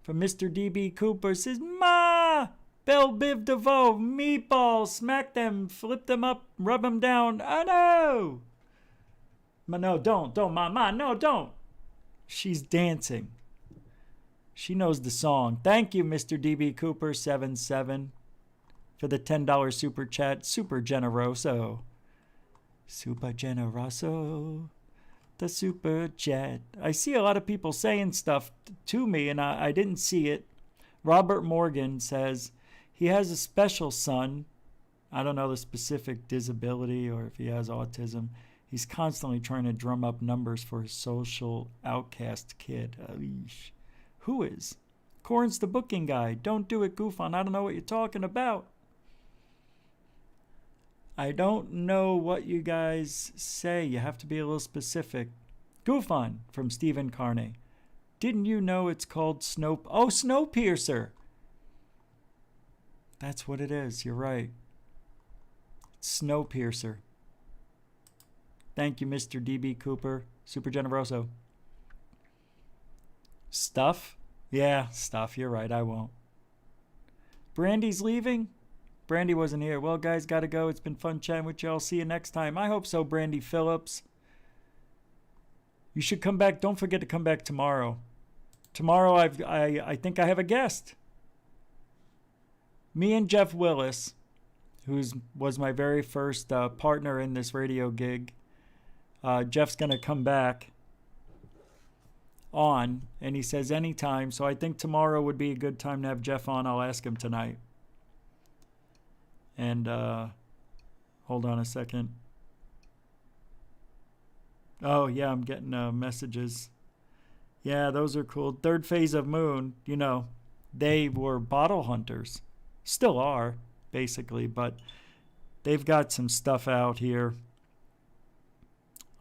from Mr. DB Cooper? Says, Ma! Belle Biv DeVoe, meatballs, smack them, flip them up, rub them down. Oh, no! Ma, no, don't, Ma, no, don't. She's dancing. She knows the song. Thank you, Mr. DB Cooper 77, for the $10 super chat. Super generoso. Super generoso. The super chat. I see a lot of people saying stuff to me, and I didn't see it. Robert Morgan says he has a special son. I don't know the specific disability or if he has autism. He's constantly trying to drum up numbers for his social outcast kid. Eesh. Who is? Corn's the booking guy. Don't do it, GUFON. I don't know what you're talking about. I don't know what you guys say. You have to be a little specific. GUFON from Stephen Carney. Didn't you know it's called Snowpiercer? That's what it is. You're right. It's Snowpiercer. Thank you, Mr. DB Cooper. Super generoso. Stuff? Yeah, stuff. You're right. I won't. Brandy's leaving? Brandy wasn't here. Well, guys, gotta go. It's been fun chatting with y'all. See you next time. I hope so, Brandy Phillips. You should come back. Don't forget to come back tomorrow. Tomorrow, I think I have a guest. Me and Jeff Willis, who was my very first partner in this radio gig. Jeff's gonna come back on, and he says anytime. So I think tomorrow would be a good time to have Jeff on. I'll ask him tonight. And hold on a second. Oh, yeah, I'm getting messages. Yeah, those are cool. Third phase of Moon, you know, they were bottle hunters. Still are, basically, but they've got some stuff out here.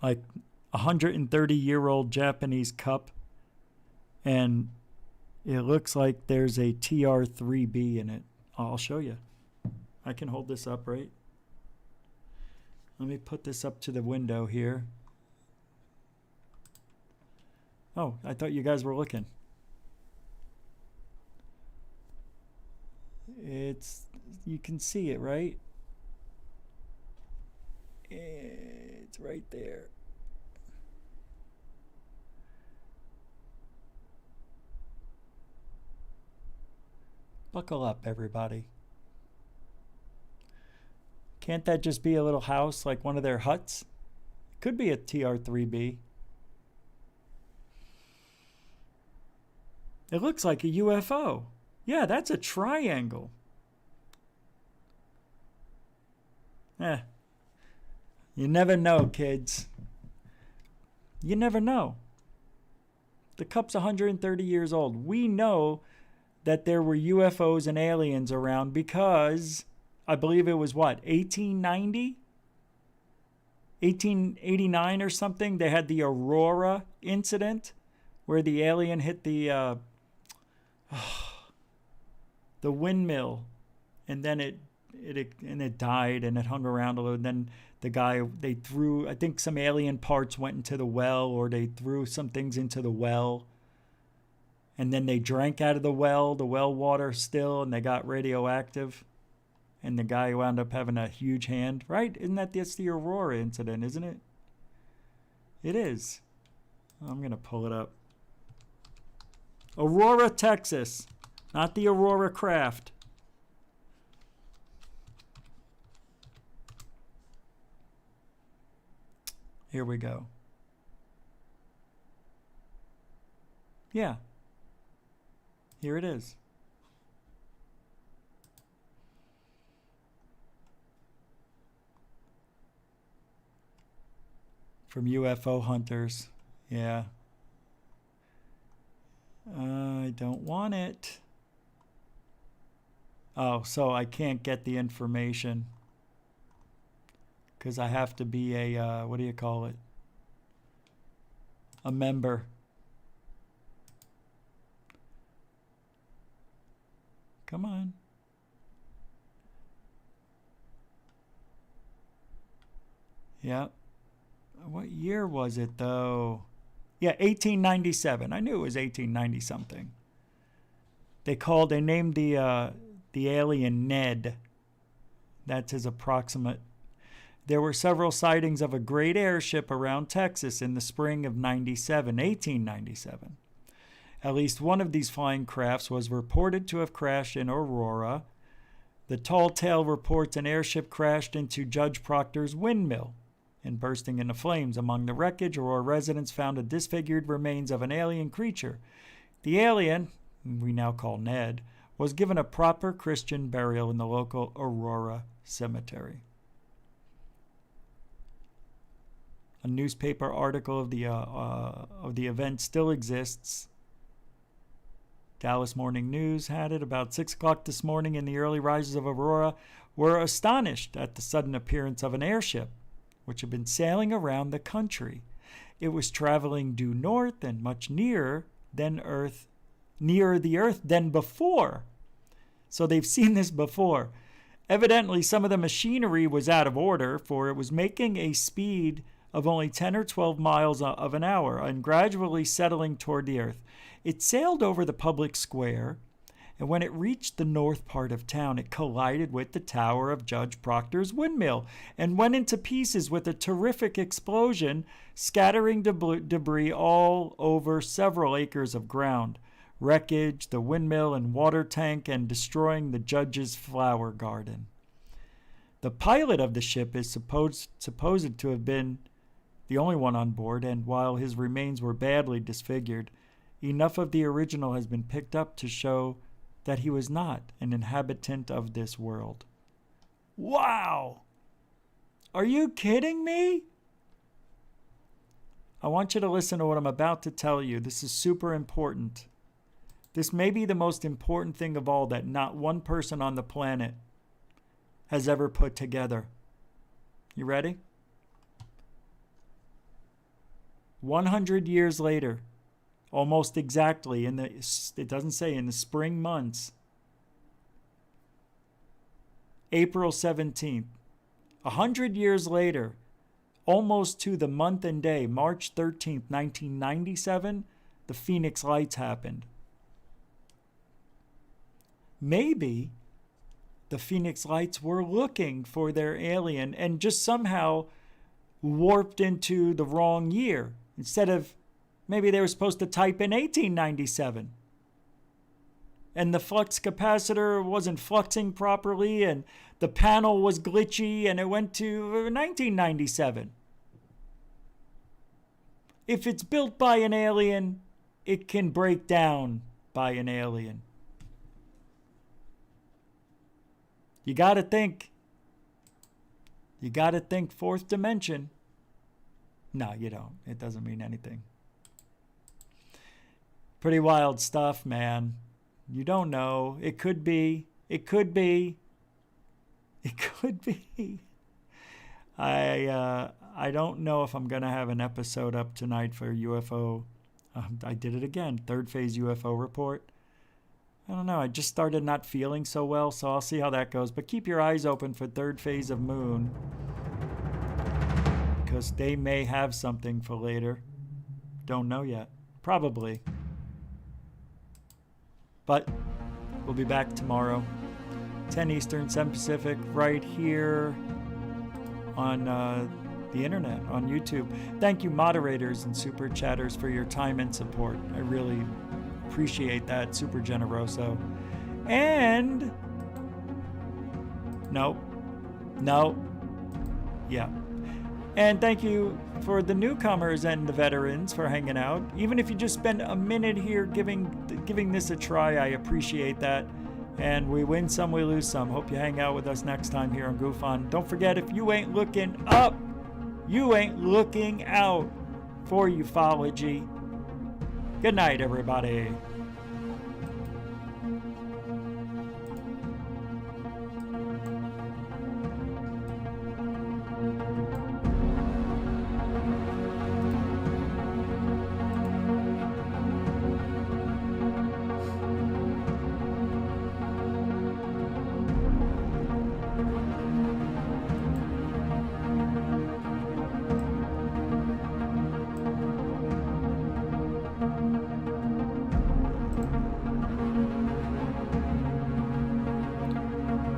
Like 130-year-old Japanese cup. And it looks like there's a TR3B in it. I'll show you. I can hold this up, right? Let me put this up to the window here. Oh, I thought you guys were looking. You can see it, right? It's right there. Buckle up, everybody. Can't that just be a little house, like one of their huts? Could be a TR3B. It looks like a UFO. Yeah, that's a triangle. You never know, kids. You never know. The cup's 130 years old. We know that there were UFOs and aliens around because I believe it was 1890? 1889 or something. They had the Aurora incident where the alien hit the windmill, and then it died, and it hung around a little. And then they threw, I think some alien parts went into the well, or they threw some things into the well. And then they drank out of the well water still, and they got radioactive. And the guy wound up having a huge hand, right? That's the Aurora incident, isn't it? It is. I'm going to pull it up. Aurora, Texas. Not the Aurora craft. Here we go. Yeah. Here it is. From UFO hunters. Yeah. I don't want it. Oh, so I can't get the information because I have to be a, what do you call it? A member. Come on. Yeah. What year was it, though? Yeah, 1897. I knew it was 1890 something. They named the alien Ned. That's his approximate. There were several sightings of a great airship around Texas in the spring of 1897. At least one of these flying crafts was reported to have crashed in Aurora. The Tall Tale reports an airship crashed into Judge Proctor's windmill and bursting into flames. Among the wreckage, Aurora residents found a disfigured remains of an alien creature. The alien, we now call Ned, was given a proper Christian burial in the local Aurora cemetery. A newspaper article of the event still exists. Dallas Morning News had it about 6 o'clock this morning. In the early rises of Aurora were astonished at the sudden appearance of an airship, which had been sailing around the country. It was traveling due north and much nearer the Earth than before. So they've seen this before. Evidently, some of the machinery was out of order, for it was making a speed of only 10 or 12 miles of an hour and gradually settling toward the Earth. It sailed over the public square, and when it reached the north part of town, it collided with the tower of Judge Proctor's windmill and went into pieces with a terrific explosion, scattering debris all over several acres of ground, wreckage, the windmill and water tank, and destroying the judge's flower garden. The pilot of the ship is supposed to have been the only one on board, and while his remains were badly disfigured, enough of the original has been picked up to show that he was not an inhabitant of this world. Wow! Are you kidding me? I want you to listen to what I'm about to tell you. This is super important. This may be the most important thing of all, that not one person on the planet has ever put together. You ready? 100 years later, almost exactly, it doesn't say, in the spring months, April 17th, 100 years later, almost to the month and day, March 13th, 1997, the Phoenix Lights happened. Maybe the Phoenix Lights were looking for their alien and just somehow warped into the wrong year. Instead of, maybe they were supposed to type in 1897. And the flux capacitor wasn't fluxing properly, and the panel was glitchy, and it went to 1997. If it's built by an alien, it can break down by an alien. You gotta think. You gotta think fourth dimension. No, you don't. It doesn't mean anything. Pretty wild stuff, man. You don't know. It could be. It could be. It could be. I don't know if I'm going to have an episode up tonight for UFO. I did it again. Third phase UFO report. I don't know. I just started not feeling so well, so I'll see how that goes. But keep your eyes open for third phase of Moon, because they may have something for later. Don't know yet. Probably. But we'll be back tomorrow, 10 Eastern, 7 Pacific, right here on the internet, on YouTube. Thank you, moderators and super chatters, for your time and support. I really appreciate that. Super generoso. And no. Yeah. And thank you for the newcomers and the veterans for hanging out. Even if you just spend a minute here giving this a try, I appreciate that. And we win some, we lose some. Hope you hang out with us next time here on GUFON. Don't forget, if you ain't looking up, you ain't looking out for ufology. Good night, everybody.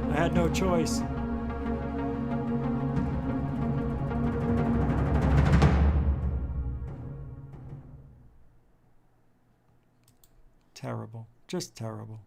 I had no choice. Terrible. Just terrible.